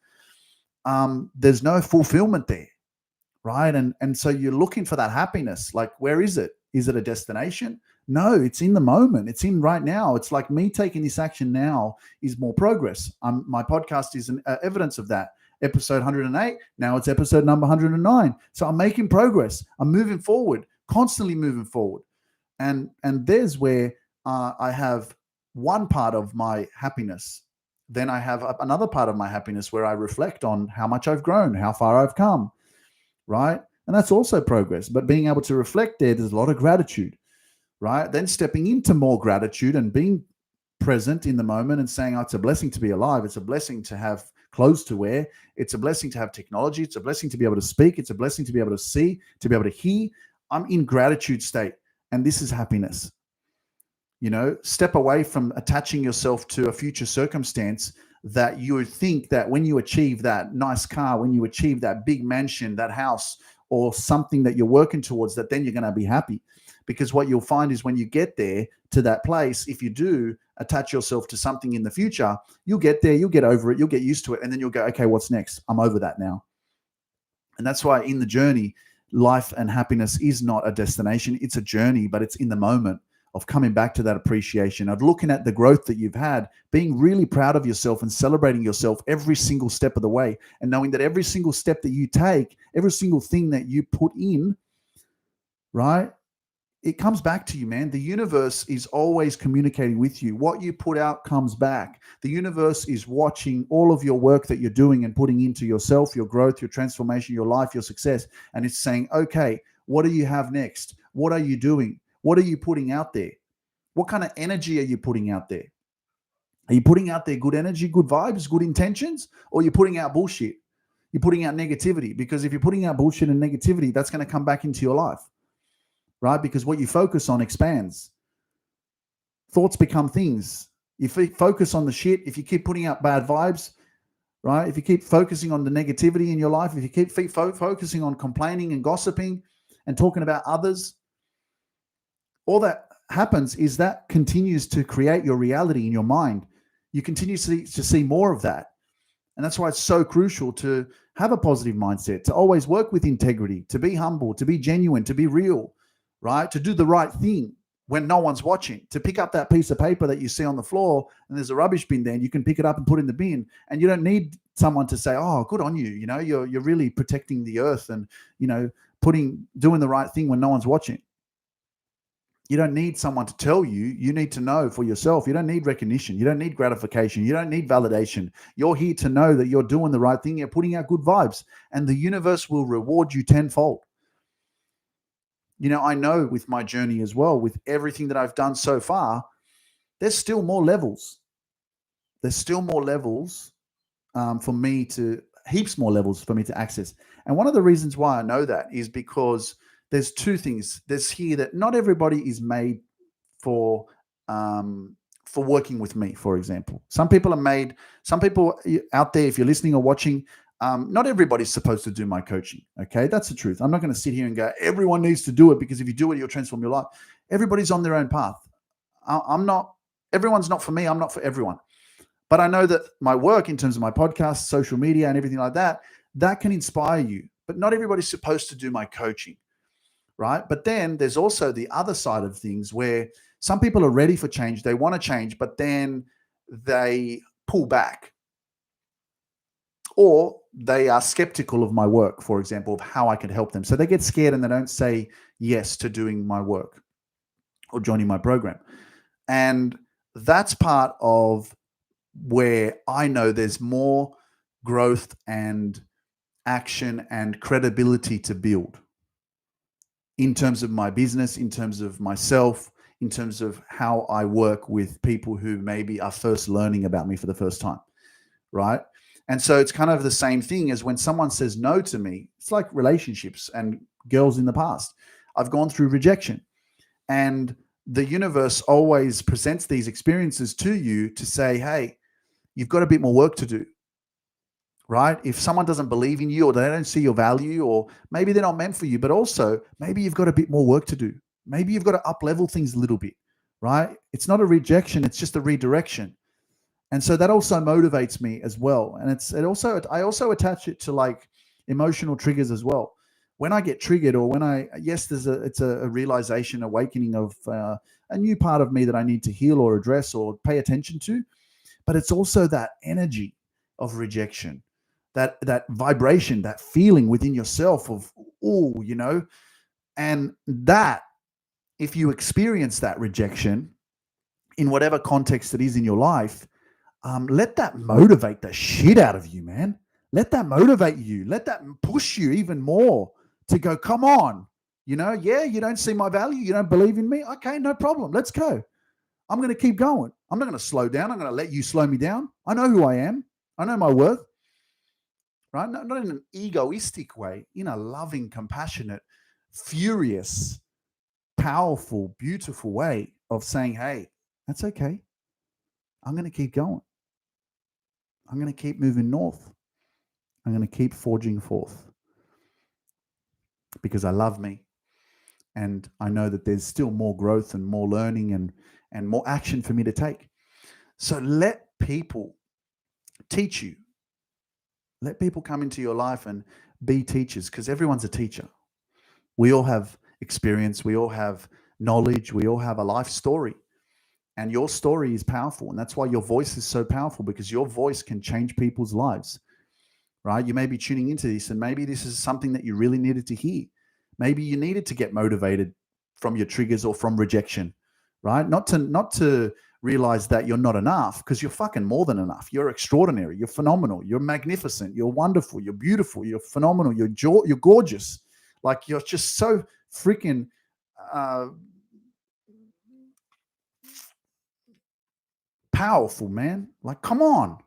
Speaker 1: there's no fulfillment there, right? And so you're looking for that happiness. Like, where is it? Is it a destination? No, it's in the moment. It's in right now. It's like me taking this action now is more progress. My podcast is an evidence of that. Episode 108, now it's episode number 109. So I'm making progress. I'm moving forward, constantly moving forward. And there's where I have one part of my happiness. Then I have another part of my happiness where I reflect on how much I've grown, how far I've come, right? And that's also progress. But being able to reflect there's a lot of gratitude, right? Then stepping into more gratitude and being present in the moment and saying, oh, it's a blessing to be alive. It's a blessing to have clothes to wear. It's a blessing to have technology. It's a blessing to be able to speak. It's a blessing to be able to see, to be able to hear. I'm in gratitude state. And this is happiness. Step away from attaching yourself to a future circumstance that you would think that when you achieve that nice car, when you achieve that big mansion, that house, or something that you're working towards, that then you're going to be happy. Because what you'll find is when you get there to that place, if you do attach yourself to something in the future, you'll get there, you'll get over it, you'll get used to it, and then you'll go, okay, what's next? I'm over that now. And that's why in the journey, life and happiness is not a destination. It's a journey, but it's in the moment of coming back to that appreciation, of looking at the growth that you've had, being really proud of yourself and celebrating yourself every single step of the way, and knowing that every single step that you take, every single thing that you put in, right, it comes back to you, man. The universe is always communicating with you. What you put out comes back. The universe is watching all of your work that you're doing and putting into yourself, your growth, your transformation, your life, your success. And it's saying, okay, what do you have next? What are you doing? What are you putting out there? What kind of energy are you putting out there? Are you putting out there good energy, good vibes, good intentions? Or are you putting out bullshit? You're putting out negativity. Because if you're putting out bullshit and negativity, that's going to come back into your life. Right? Because what you focus on expands. Thoughts become things. If you focus on the shit, if you keep putting out bad vibes, right? If you keep focusing on the negativity in your life, if you keep focusing on complaining and gossiping and talking about others, all that happens is that continues to create your reality in your mind. You continue to see more of that. And that's why it's so crucial to have a positive mindset, to always work with integrity, to be humble, to be genuine, to be real, right? To do the right thing when no one's watching, to pick up that piece of paper that you see on the floor and there's a rubbish bin there and you can pick it up and put in the bin. And you don't need someone to say, oh, good on you. You're really protecting the earth and, doing the right thing when no one's watching. You don't need someone to tell you. You need to know for yourself. You don't need recognition. You don't need gratification. You don't need validation. You're here to know that you're doing the right thing. You're putting out good vibes, and the universe will reward you tenfold. I know with my journey as well, with everything that I've done so far, there's still more levels. There's still more levels heaps more levels for me to access. And one of the reasons why I know that is because there's two things. There's here that not everybody is made for working with me, for example. Some people out there, if you're listening or watching, not everybody's supposed to do my coaching. Okay. That's the truth. I'm not going to sit here and go, everyone needs to do it, because if you do it, you'll transform your life. Everybody's on their own path. Everyone's not for me. I'm not for everyone. But I know that my work in terms of my podcast, social media, and everything like that, that can inspire you. But not everybody's supposed to do my coaching. Right? But then there's also the other side of things where some people are ready for change. They want to change, but then they pull back. Or they are skeptical of my work, for example, of how I can help them. So they get scared and they don't say yes to doing my work or joining my program. And that's part of where I know there's more growth and action and credibility to build. In terms of my business, in terms of myself, in terms of how I work with people who maybe are first learning about me for the first time, right? And so it's kind of the same thing as when someone says no to me. It's like relationships and girls in the past. I've gone through rejection, and the universe always presents these experiences to you to say, hey, you've got a bit more work to do. Right? If someone doesn't believe in you, or they don't see your value, or maybe they're not meant for you, but also maybe you've got a bit more work to do. Maybe you've got to up-level things a little bit, right? It's not a rejection, it's just a redirection. And so that also motivates me as well. And I also attach it to like emotional triggers as well. when I get triggered, or when it's a realization, awakening of a new part of me that I need to heal or address or pay attention to. But it's also that energy of rejection, that vibration, that feeling within yourself of, oh, and that, if you experience that rejection in whatever context it is in your life, let that motivate the shit out of you, man. Let that motivate you. Let that push you even more to go, come on. Yeah, you don't see my value. You don't believe in me. Okay, no problem. Let's go. I'm going to keep going. I'm not going to slow down. I'm going to let you slow me down. I know who I am. I know my worth. Right? Not in an egoistic way, in a loving, compassionate, furious, powerful, beautiful way of saying, hey, that's okay. I'm going to keep going. I'm going to keep moving north. I'm going to keep forging forth because I love me. And I know that there's still more growth and more learning and more action for me to take. So let people teach you. Let people come into your life and be teachers, because everyone's a teacher. We all have experience. We all have knowledge. We all have a life story. And your story is powerful. And that's why your voice is so powerful, because your voice can change people's lives, right? You may be tuning into this, and maybe this is something that you really needed to hear. Maybe you needed to get motivated from your triggers or from rejection, right? Not to realize that you're not enough, because you're fucking more than enough. You're extraordinary. You're phenomenal. You're magnificent. You're wonderful. You're beautiful. You're phenomenal. You're gorgeous. Like, you're just so freaking powerful, man. Like, come on.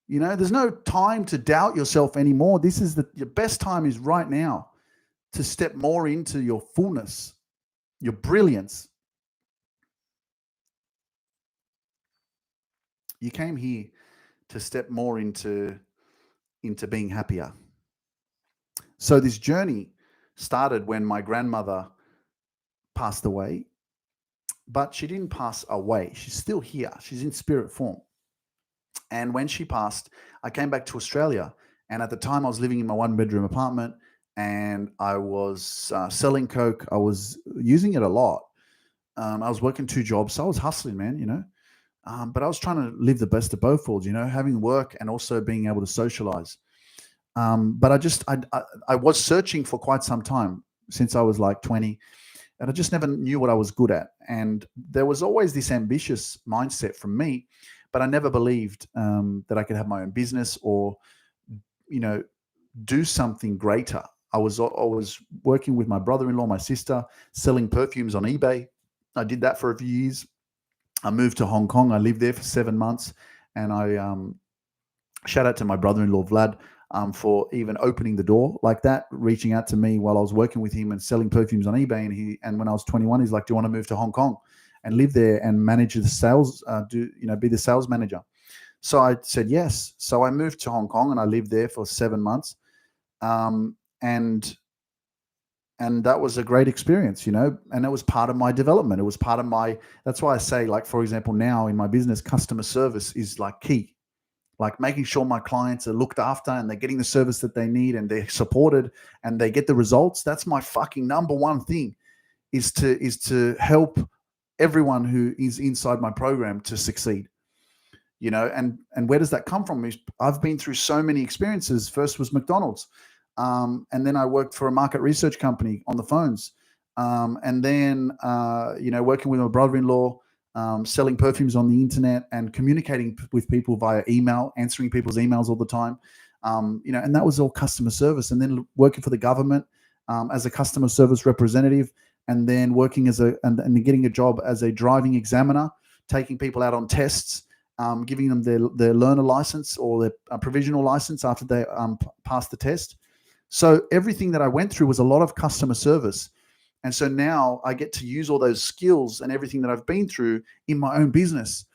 Speaker 1: There's no time to doubt yourself anymore. This is your best time is right now to step more into your fullness, your brilliance. You came here to step more into being happier. So this journey started when my grandmother passed away, but she didn't pass away. She's still here. She's in spirit form. And when she passed, I came back to Australia. And at the time, I was living in my one-bedroom apartment, and I was selling coke. I was using it a lot. I was working 2 jobs, so I was hustling, man, but I was trying to live the best of both worlds, having work and also being able to socialize. But I was searching for quite some time, since I was like 20, and I just never knew what I was good at. And there was always this ambitious mindset from me, but I never believed that I could have my own business or, do something greater. I was working with my brother-in-law, my sister, selling perfumes on eBay. I did that for a few years. I moved to Hong Kong. I lived there for 7 months, and I shout out to my brother-in-law, Vlad, for even opening the door like that, reaching out to me while I was working with him and selling perfumes on eBay. And when I was 21, he's like, do you want to move to Hong Kong and live there and manage the sales, be the sales manager? So I said yes. So I moved to Hong Kong and I lived there for 7 months. And that was a great experience, and it was part of my development. It was part of that's why I say, like, for example, now in my business, customer service is like key. Like, making sure my clients are looked after and they're getting the service that they need and they're supported and they get the results. That's my fucking number one thing, is to help everyone who is inside my program to succeed. And where does that come from? I've been through so many experiences. First was McDonald's. And then I worked for a market research company on the phones. And then, working with my brother-in-law, selling perfumes on the internet and communicating with people via email, answering people's emails all the time. And that was all customer service. And then working for the government as a customer service representative, and then working and getting a job as a driving examiner, taking people out on tests, giving them their learner license or their provisional license after they passed the test. So everything that I went through was a lot of customer service. And so now I get to use all those skills and everything that I've been through in my own business.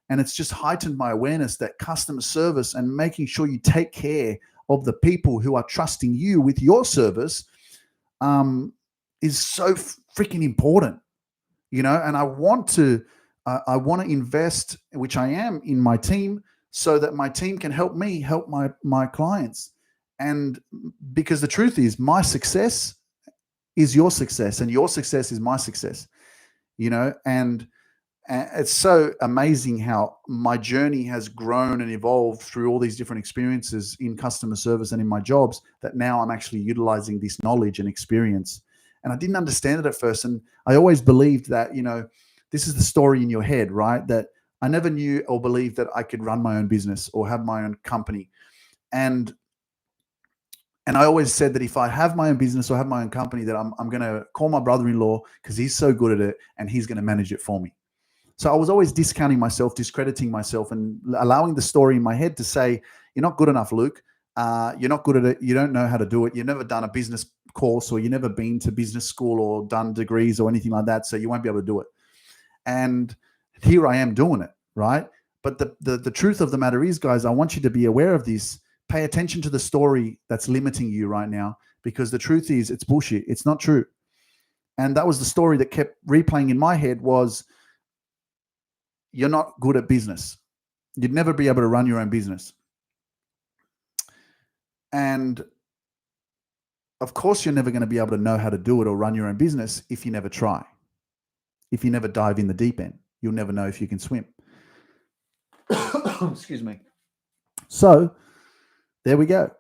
Speaker 1: And it's just heightened my awareness that customer service and making sure you take care of the people who are trusting you with your service is so freaking important, and I want to invest, which I am, in my team, so that my team can help me help my clients. And because the truth is, my success is your success, and your success is my success, and it's so amazing how my journey has grown and evolved through all these different experiences in customer service and in my jobs, that now I'm actually utilizing this knowledge and experience. And I didn't understand it at first. And I always believed that, this is the story in your head, right? That I never knew or believed that I could run my own business or have my own company. And I always said that if I have my own business or have my own company, that I'm going to call my brother-in-law because he's so good at it and he's going to manage it for me. So I was always discounting myself, discrediting myself, and allowing the story in my head to say, you're not good enough, Luke. You're not good at it. You don't know how to do it. You've never done a business course, or you've never been to business school or done degrees or anything like that, so you won't be able to do it. And here I am doing it, right? But the truth of the matter is, guys, I want you to be aware of this. Pay attention to the story that's limiting you right now, because the truth is, it's bullshit. It's not true. And that was the story that kept replaying in my head was, you're not good at business. You'd never be able to run your own business. And of course, you're never going to be able to know how to do it or run your own business if you never try. If you never dive in the deep end, you'll never know if you can swim. Excuse me. So there we go.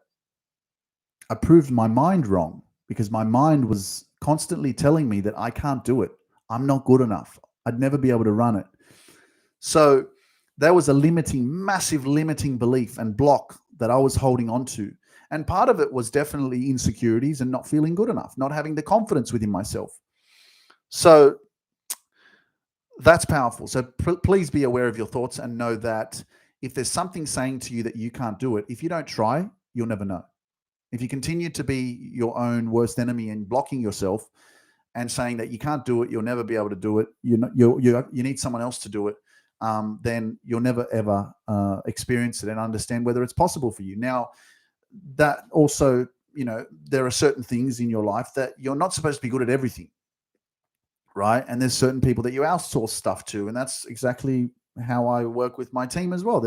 Speaker 1: I proved my mind wrong, because my mind was constantly telling me that I can't do it. I'm not good enough. I'd never be able to run it. So there was a massive limiting belief and block that I was holding on to. And part of it was definitely insecurities and not feeling good enough, not having the confidence within myself. So that's powerful. So please be aware of your thoughts and know that if there's something saying to you that you can't do it, if you don't try, you'll never know. If you continue to be your own worst enemy and blocking yourself and saying that you can't do it, you'll never be able to do it, you need someone else to do it, then you'll never ever experience it and understand whether it's possible for you. Now, that also, there are certain things in your life that you're not supposed to be good at everything, right? And there's certain people that you outsource stuff to, and that's exactly how I work with my team as well.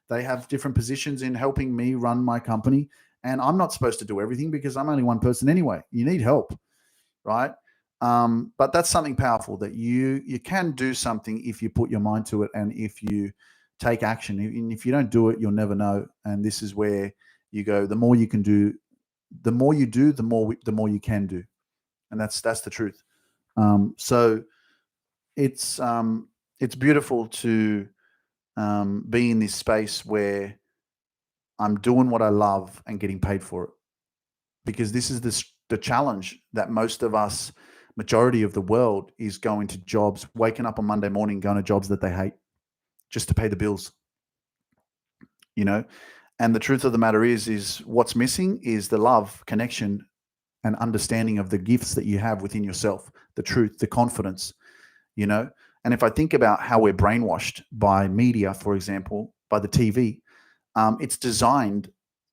Speaker 1: They have different positions in helping me run my company, and I'm not supposed to do everything because I'm only one person anyway. You need help, right? But that's something powerful, that you can do something if you put your mind to it and if you take action. And if you don't do it, you'll never know. And this is where you go. The more you can do, the more you do, the more you can do, and that's the truth. So it's beautiful to be in this space where I'm doing what I love and getting paid for it, because this is the challenge that most of us, majority of the world, is going to jobs, waking up on Monday morning, going to jobs that they hate just to pay the bills, and the truth of the matter is what's missing is the love, connection, and understanding of the gifts that you have within yourself, the truth, the confidence, and if I think about how we're brainwashed by media, for example, by the TV, it's designed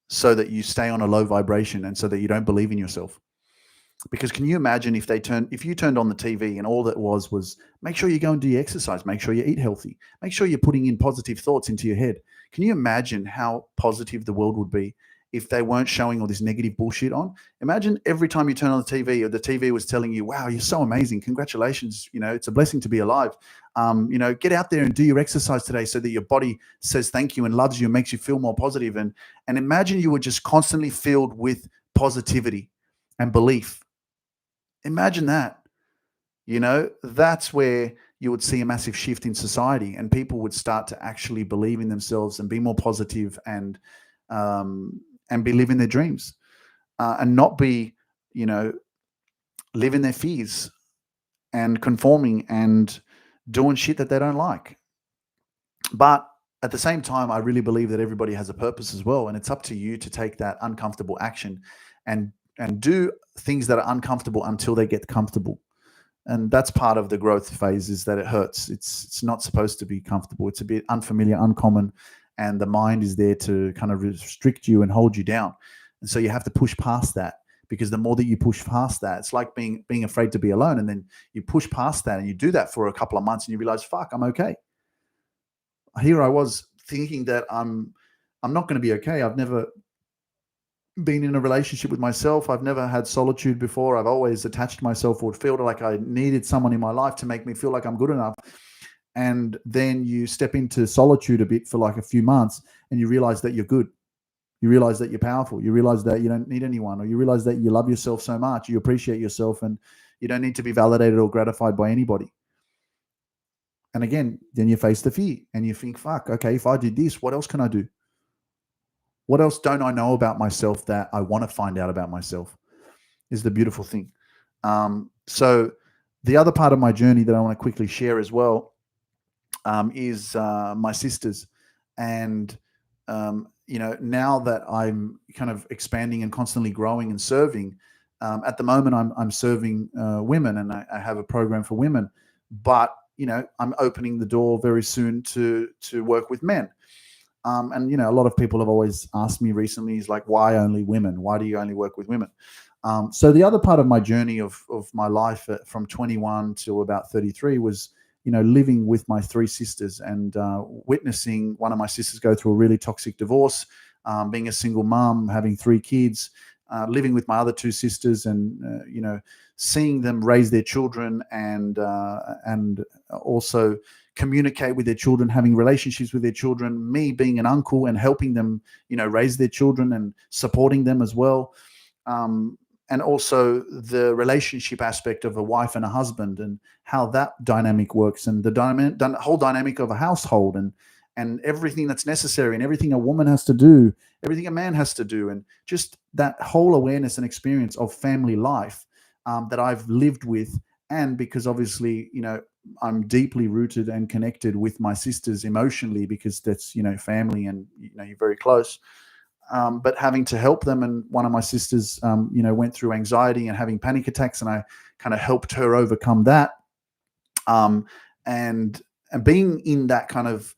Speaker 1: so that you stay on a low vibration and so that you don't believe in yourself. Because can you imagine if you turned on the TV and all that was make sure you go and do your exercise, make sure you eat healthy, make sure you're putting in positive thoughts into your head. Can you imagine how positive the world would be if they weren't showing all this negative bullshit on? Imagine every time you turn on the TV, or the TV was telling you, wow, you're so amazing. Congratulations. It's a blessing to be alive. Get out there and do your exercise today so that your body says thank you and loves you and makes you feel more positive. And imagine you were just constantly filled with positivity and belief. Imagine that. That's where you would see a massive shift in society, and people would start to actually believe in themselves and be more positive and be living their dreams, and not be, living their fears and conforming and doing shit that they don't like. But at the same time, I really believe that everybody has a purpose as well, and it's up to you to take that uncomfortable action and do things that are uncomfortable until they get comfortable. And that's part of the growth phase, is that it hurts. It's not supposed to be comfortable. It's a bit unfamiliar, uncommon, and the mind is there to kind of restrict you and hold you down. And so you have to push past that, because the more that you push past that, it's like being afraid to be alone. And then you push past that and you do that for a couple of months and you realize, fuck, I'm okay. Here I was thinking that I'm not going to be okay. I've never been in a relationship with myself. I've never had solitude before. I've always attached myself or felt like I needed someone in my life to make me feel like I'm good enough. And then you step into solitude a bit for like a few months and you realize that you're good. You realize that you're powerful. You realize that you don't need anyone, or you realize that you love yourself so much, you appreciate yourself, and you don't need to be validated or gratified by anybody. And again, then you face the fear and you think, fuck, okay, if I did this, what else can I do? What else don't I know about myself that I want to find out about myself? Is the beautiful thing. So the other part of my journey that I want to quickly share as well is my sisters. And, now that I'm kind of expanding and constantly growing and serving, at the moment I'm serving women, and I have a program for women, but, I'm opening the door very soon to work with men. And, a lot of people have always asked me recently is like, why only women? Why do you only work with women? So the other part of my journey of my life from 21 to about 33 was, living with my three sisters and witnessing one of my sisters go through a really toxic divorce, being a single mom, having three kids, living with my other two sisters, and seeing them raise their children and also communicate with their children, having relationships with their children, me being an uncle and helping them, raise their children and supporting them as well. And also the relationship aspect of a wife and a husband and how that dynamic works, and the whole dynamic of a household, and everything that's necessary, and everything a woman has to do, everything a man has to do, and just that whole awareness and experience of family life that I've lived with. And because obviously, I'm deeply rooted and connected with my sisters emotionally, because that's, family, and, you're very close. But having to help them, and one of my sisters, went through anxiety and having panic attacks, and I kind of helped her overcome that. And being in that kind of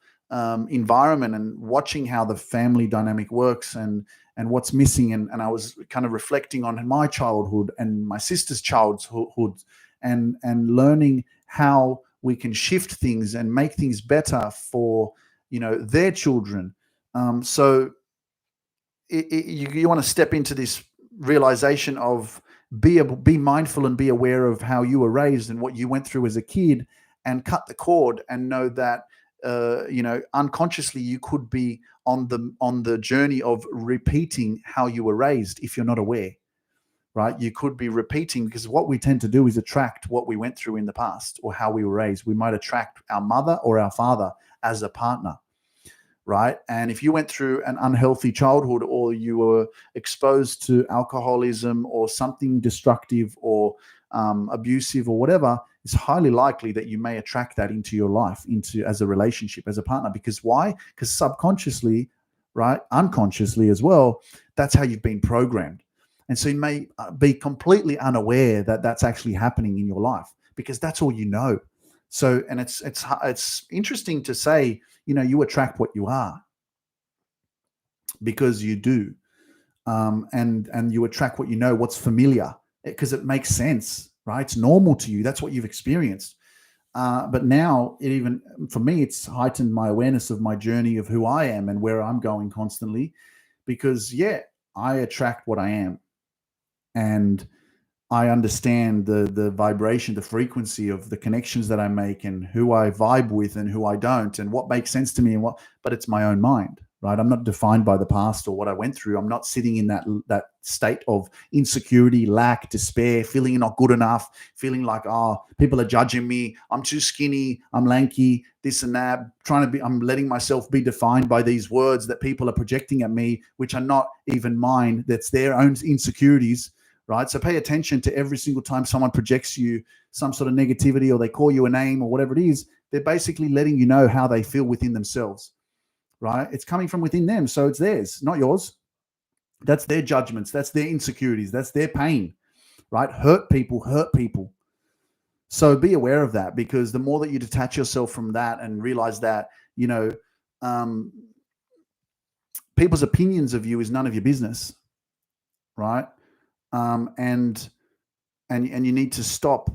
Speaker 1: environment and watching how the family dynamic works, and what's missing, and I was kind of reflecting on my childhood and my sister's childhood, and learning how we can shift things and make things better for their children. So you want to step into this realization of be mindful and be aware of how you were raised and what you went through as a kid, and cut the cord and know that unconsciously you could be on the journey of repeating how you were raised if you're not aware. Right? You could be repeating, because what we tend to do is attract what we went through in the past or how we were raised. We might attract our mother or our father as a partner. Right? And if you went through an unhealthy childhood, or you were exposed to alcoholism or something destructive or abusive or whatever, it's highly likely that you may attract that into your life, into as a relationship, as a partner. Because why? Because subconsciously, right, unconsciously as well, that's how you've been programmed. And so you may be completely unaware that that's actually happening in your life, because that's all you know. So, and it's interesting to say, you attract what you are, because you do, and you attract what you know, what's familiar, because it makes sense, right? It's normal to you. That's what you've experienced. But now, even for me, it's heightened my awareness of my journey of who I am and where I'm going constantly, because I attract what I am, and I understand the vibration, the frequency of the connections that I make, and who I vibe with and who I don't, and what makes sense to me, but it's my own mind, right? I'm not defined by the past or what I went through. I'm not sitting in that state of insecurity, lack, despair, feeling not good enough, feeling like, people are judging me, I'm too skinny, I'm lanky, this and that, I'm letting myself be defined by these words that people are projecting at me, which are not even mine. That's their own insecurities. Right? So pay attention to every single time someone projects you some sort of negativity, or they call you a name or whatever it is. They're basically letting you know how they feel within themselves, right? It's coming from within them. So it's theirs, not yours. That's their judgments. That's their insecurities. That's their pain, right? Hurt people. So be aware of that, because the more that you detach yourself from that and realize that, people's opinions of you is none of your business, right? And you need to stop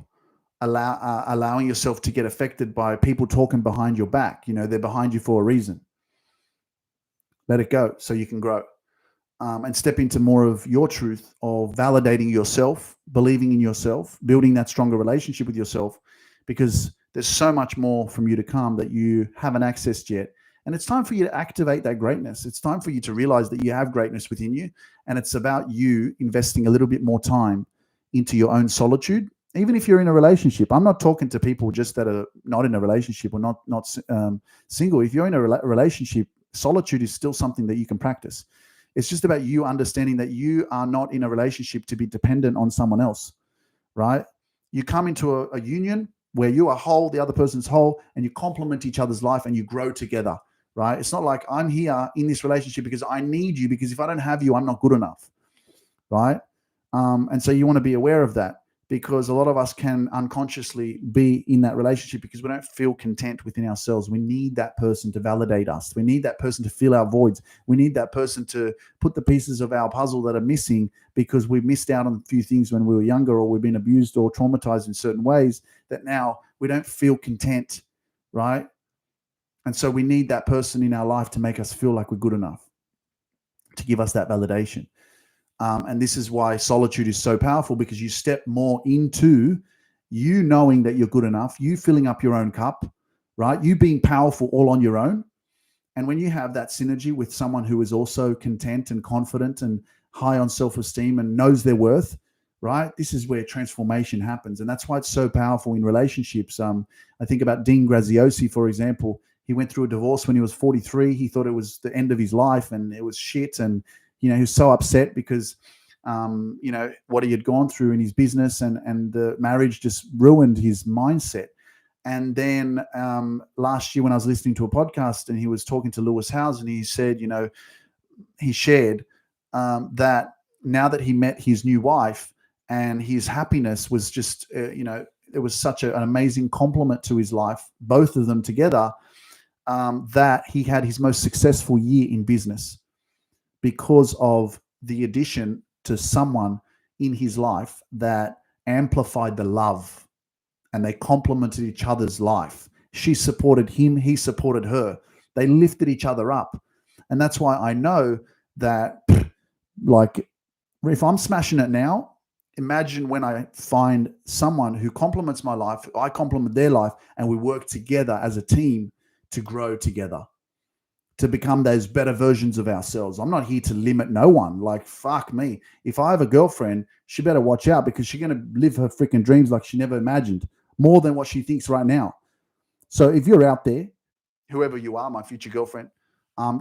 Speaker 1: allowing yourself to get affected by people talking behind your back. They're behind you for a reason. Let it go so you can grow. and step into more of your truth of validating yourself, believing in yourself, building that stronger relationship with yourself, because there's so much more from you to come that you haven't accessed yet. And it's time for you to activate that greatness. It's time for you to realize that you have greatness within you. And it's about you investing a little bit more time into your own solitude. Even if you're in a relationship, I'm not talking to people just that are not in a relationship or not single. If you're in a relationship, solitude is still something that you can practice. It's just about you understanding that you are not in a relationship to be dependent on someone else, right? You come into a union where you are whole, the other person's whole, and you complement each other's life and you grow together, right? It's not like I'm here in this relationship because I need you, because if I don't have you, I'm not good enough, right? And so you want to be aware of that, because a lot of us can unconsciously be in that relationship because we don't feel content within ourselves. We need that person to validate us. We need that person to fill our voids. We need that person to put the pieces of our puzzle that are missing because we missed out on a few things when we were younger, or we've been abused or traumatized in certain ways that now we don't feel content, right? And so we need that person in our life to make us feel like we're good enough, to give us that validation. And this is why solitude is so powerful, because you step more into you knowing that you're good enough, you filling up your own cup, right? You being powerful all on your own. And when you have that synergy with someone who is also content and confident and high on self-esteem and knows their worth, right? This is where transformation happens. And that's why it's so powerful in relationships. I think about Dean Graziosi, for example. He went through a divorce when he was 43. He thought it was the end of his life and it was shit. And he was so upset because, what he had gone through in his business, and the marriage just ruined his mindset. And then last year when I was listening to a podcast and he was talking to Lewis Howes, and he said, he shared that now that he met his new wife, and his happiness was just, it was such an amazing compliment to his life, both of them together, that he had his most successful year in business, because of the addition to someone in his life that amplified the love, and they complemented each other's life. She supported him, he supported her. They lifted each other up. And that's why I know that, like, if I'm smashing it now, imagine when I find someone who complements my life, I complement their life, and we work together as a team to grow together, to become those better versions of ourselves. I'm not here to limit no one. Like, fuck me. If I have a girlfriend, she better watch out, because she's going to live her freaking dreams like she never imagined, more than what she thinks right now. So if you're out there, whoever you are, my future girlfriend,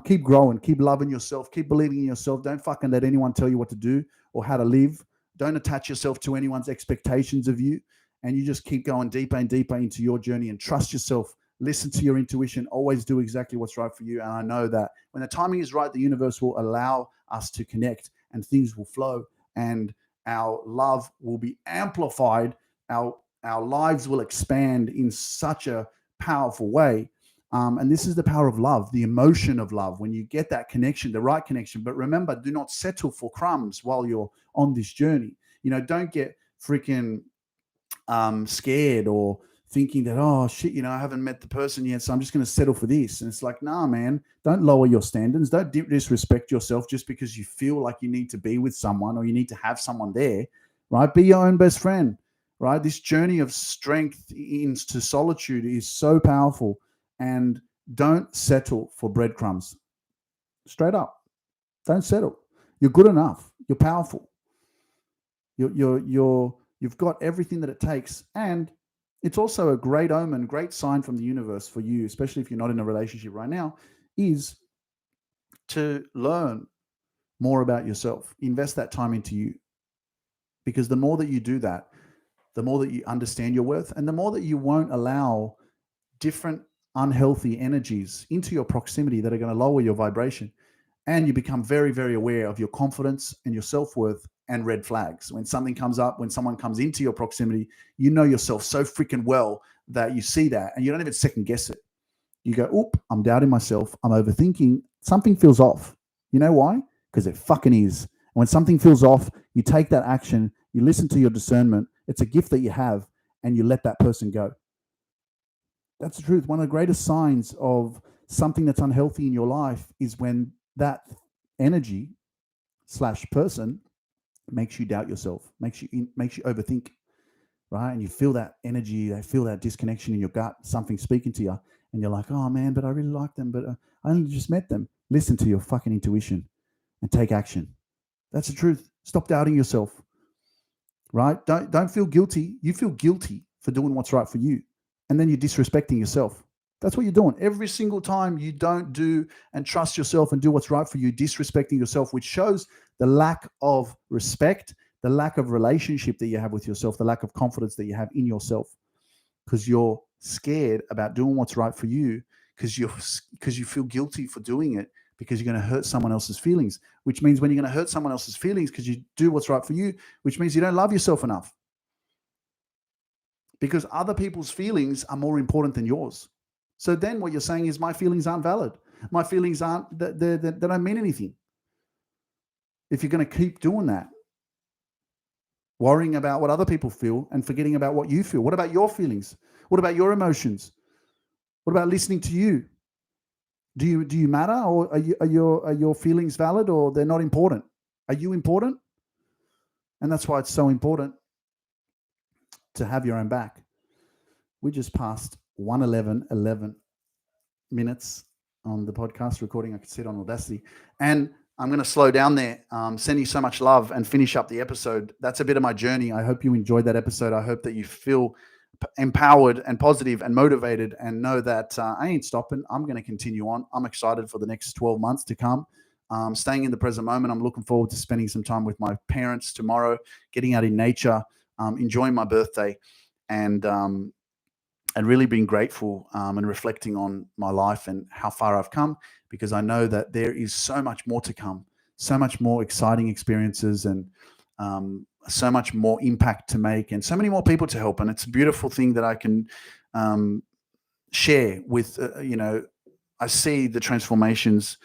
Speaker 1: keep growing, keep loving yourself, keep believing in yourself. Don't fucking let anyone tell you what to do or how to live. Don't attach yourself to anyone's expectations of you. And you just keep going deeper and deeper into your journey, and trust yourself. Listen to your intuition. Always do exactly what's right for you. And I know that when the timing is right, the universe will allow us to connect, and things will flow, and our love will be amplified. Our lives will expand in such a powerful way. And this is the power of love, the emotion of love. When you get that connection, the right connection. But remember, do not settle for crumbs while you're on this journey. Don't get freaking scared or thinking that, oh shit, I haven't met the person yet, so I'm just going to settle for this. And it's like, nah, man, don't lower your standards. Don't disrespect yourself just because you feel like you need to be with someone or you need to have someone there, right? Be your own best friend, right? This journey of strength into solitude is so powerful. And don't settle for breadcrumbs. Straight up. Don't settle. You're good enough. You're powerful. You've got everything that it takes. And it's also a great omen, great sign from the universe for you, especially if you're not in a relationship right now, is to learn more about yourself. Invest that time into you. Because the more that you do that, the more that you understand your worth, and the more that you won't allow different unhealthy energies into your proximity that are going to lower your vibration. And you become very, very aware of your confidence and your self-worth and red flags. When something comes up, when someone comes into your proximity, you know yourself so freaking well that you see that and you don't even second guess it. You go, oop, I'm doubting myself. I'm overthinking. Something feels off. You know why? Because it fucking is. And when something feels off, you take that action, you listen to your discernment. It's a gift that you have, and you let that person go. That's the truth. One of the greatest signs of something that's unhealthy in your life is when that energy person makes you doubt yourself, makes you overthink, right? And you feel that energy, they feel that disconnection in your gut, something speaking to you, and you're like, oh man, but I really like them, but I only just met them. Listen to your fucking intuition and take action. That's the truth. Stop doubting yourself, right? Don't feel guilty. You feel guilty for doing what's right for you, and then you're disrespecting yourself. That's what you're doing. Every single time you don't do and trust yourself and do what's right for you, disrespecting yourself, which shows the lack of respect, the lack of relationship that you have with yourself, the lack of confidence that you have in yourself, because you're scared about doing what's right for you, because you feel guilty for doing it, because you're going to hurt someone else's feelings, which means when you're going to hurt someone else's feelings because you do what's right for you, which means you don't love yourself enough, because other people's feelings are more important than yours. So then what you're saying is my feelings aren't valid. My feelings aren't, they don't mean anything. If you're going to keep doing that, worrying about what other people feel and forgetting about what you feel. What about your feelings? What about your emotions? What about listening to you? Do you matter, or are your feelings valid, or they're not important? Are you important? And that's why it's so important to have your own back. We just passed 11 minutes on the podcast recording. I could see it on Audacity. And I'm going to slow down there, send you so much love and finish up the episode. That's a bit of my journey. I hope you enjoyed that episode. I hope that you feel empowered and positive and motivated, and know that I ain't stopping. I'm going to continue on. I'm excited for the next 12 months to come. Staying in the present moment. I'm looking forward to spending some time with my parents tomorrow, getting out in nature, enjoying my birthday, and really being grateful and reflecting on my life and how far I've come, because I know that there is so much more to come, so much more exciting experiences, and so much more impact to make, and so many more people to help. And it's a beautiful thing that I can share with, I see the transformations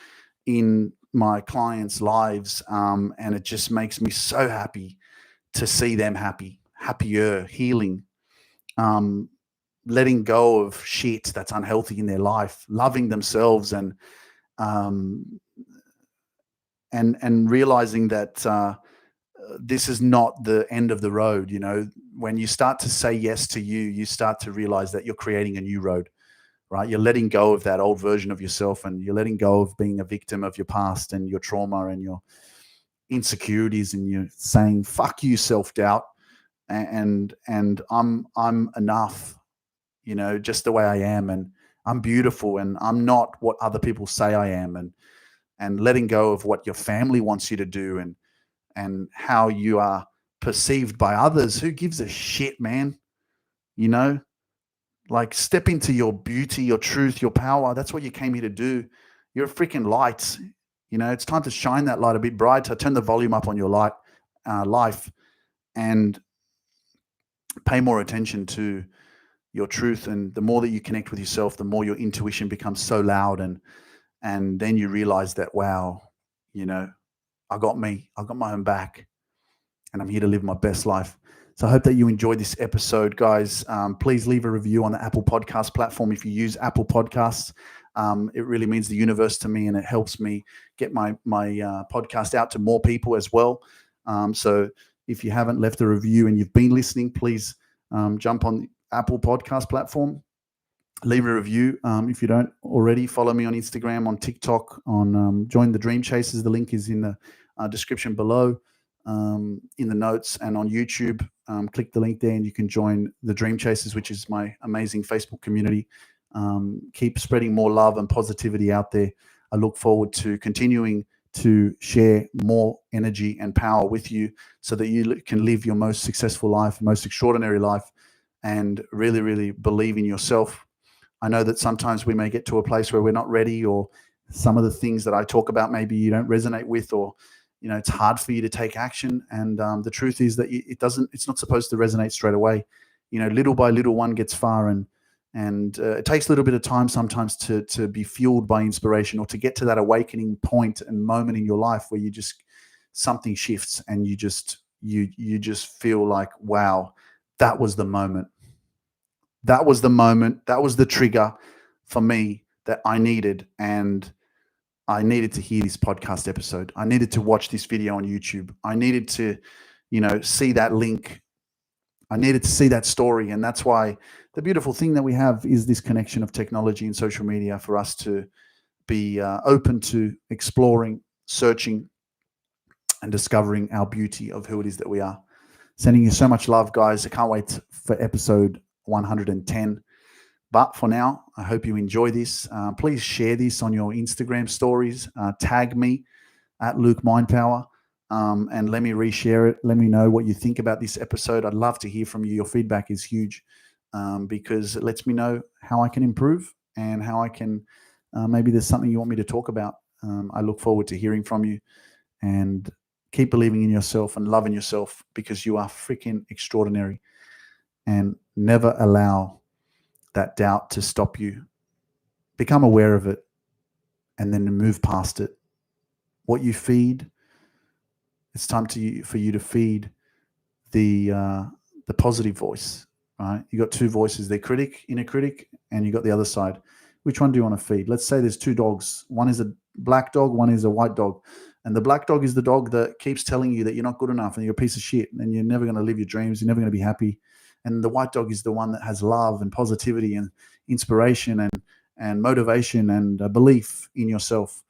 Speaker 1: in my clients' lives, and it just makes me so happy to see them happier, healing, letting go of shit that's unhealthy in their life, loving themselves, and realizing that this is not the end of the road. When you start to say yes to you, you start to realize that you're creating a new road, right? You're letting go of that old version of yourself, and you're letting go of being a victim of your past and your trauma and your insecurities, and you're saying, fuck you, self-doubt, and I'm enough, just the way I am, and I'm beautiful, and I'm not what other people say I am, and letting go of what your family wants you to do, and how you are perceived by others. Who gives a shit, man? Like, step into your beauty, your truth, your power. That's what you came here to do. You're a freaking light. It's time to shine that light a bit brighter. Turn the volume up on your life, and pay more attention to your truth. And the more that you connect with yourself, the more your intuition becomes so loud, and then you realize that, wow, I got my own back, and I'm here to live my best life. So I hope that you enjoyed this episode, guys. Please leave a review on the Apple Podcast platform if you use Apple Podcasts. It really means the universe to me, and it helps me get my podcast out to more people as well. So if you haven't left a review and you've been listening, please jump on the Apple Podcast platform, leave a review. If you don't already, follow me on Instagram, on TikTok, on Join the Dream Chasers. The link is in the description below, in the notes, and on YouTube. Click the link there and you can join the Dream Chasers, which is my amazing Facebook community. Keep spreading more love and positivity out there. I look forward to continuing to share more energy and power with you, so that you can live your most successful life, most extraordinary life, and really, really believe in yourself. I know that sometimes we may get to a place where we're not ready, or some of the things that I talk about maybe you don't resonate with, or it's hard for you to take action. And the truth is that it's not supposed to resonate straight away. Little by little, one gets far, and it takes a little bit of time sometimes to be fueled by inspiration, or to get to that awakening point and moment in your life where something shifts, and you just feel like, wow, that was the moment. That was the moment. That was the trigger for me that I needed. And I needed to hear this podcast episode. I needed to watch this video on YouTube. I needed to, see that link. I needed to see that story. And that's why the beautiful thing that we have is this connection of technology and social media for us to be open to exploring, searching, and discovering our beauty of who it is that we are. Sending you so much love, guys. I can't wait for episode 110. But for now, I hope you enjoy this. Please share this on your Instagram stories. Tag me at Lukemindpower, and let me reshare it. Let me know what you think about this episode. I'd love to hear from you. Your feedback is huge because it lets me know how I can improve and how I can, maybe there's something you want me to talk about. I look forward to hearing from you, and keep believing in yourself and loving yourself because you are freaking extraordinary, and never allow that doubt to stop you. Become aware of it and then move past it. What you feed, it's time for you to feed the positive voice, right? You got two voices, the inner critic, and you got the other side. Which one do you want to feed? Let's say there's two dogs. One is a black dog, one is a white dog. And the black dog is the dog that keeps telling you that you're not good enough and you're a piece of shit and you're never going to live your dreams. You're never going to be happy. And the white dog is the one that has love and positivity and inspiration and motivation and belief in yourself.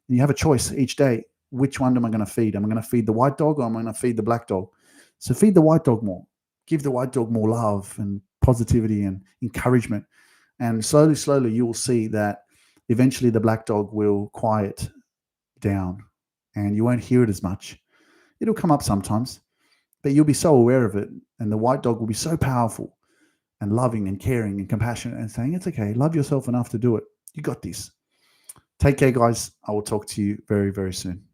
Speaker 1: And you have a choice each day. Which one am I going to feed? Am I going to feed the white dog or am I going to feed the black dog? So feed the white dog more. Give the white dog more love and positivity and encouragement. And slowly, slowly, you will see that eventually the black dog will quiet down and you won't hear it as much. It'll come up sometimes, but you'll be so aware of it. And the white dog will be so powerful and loving and caring and compassionate and saying, it's okay. Love yourself enough to do it. You got this. Take care, guys. I will talk to you very, very soon.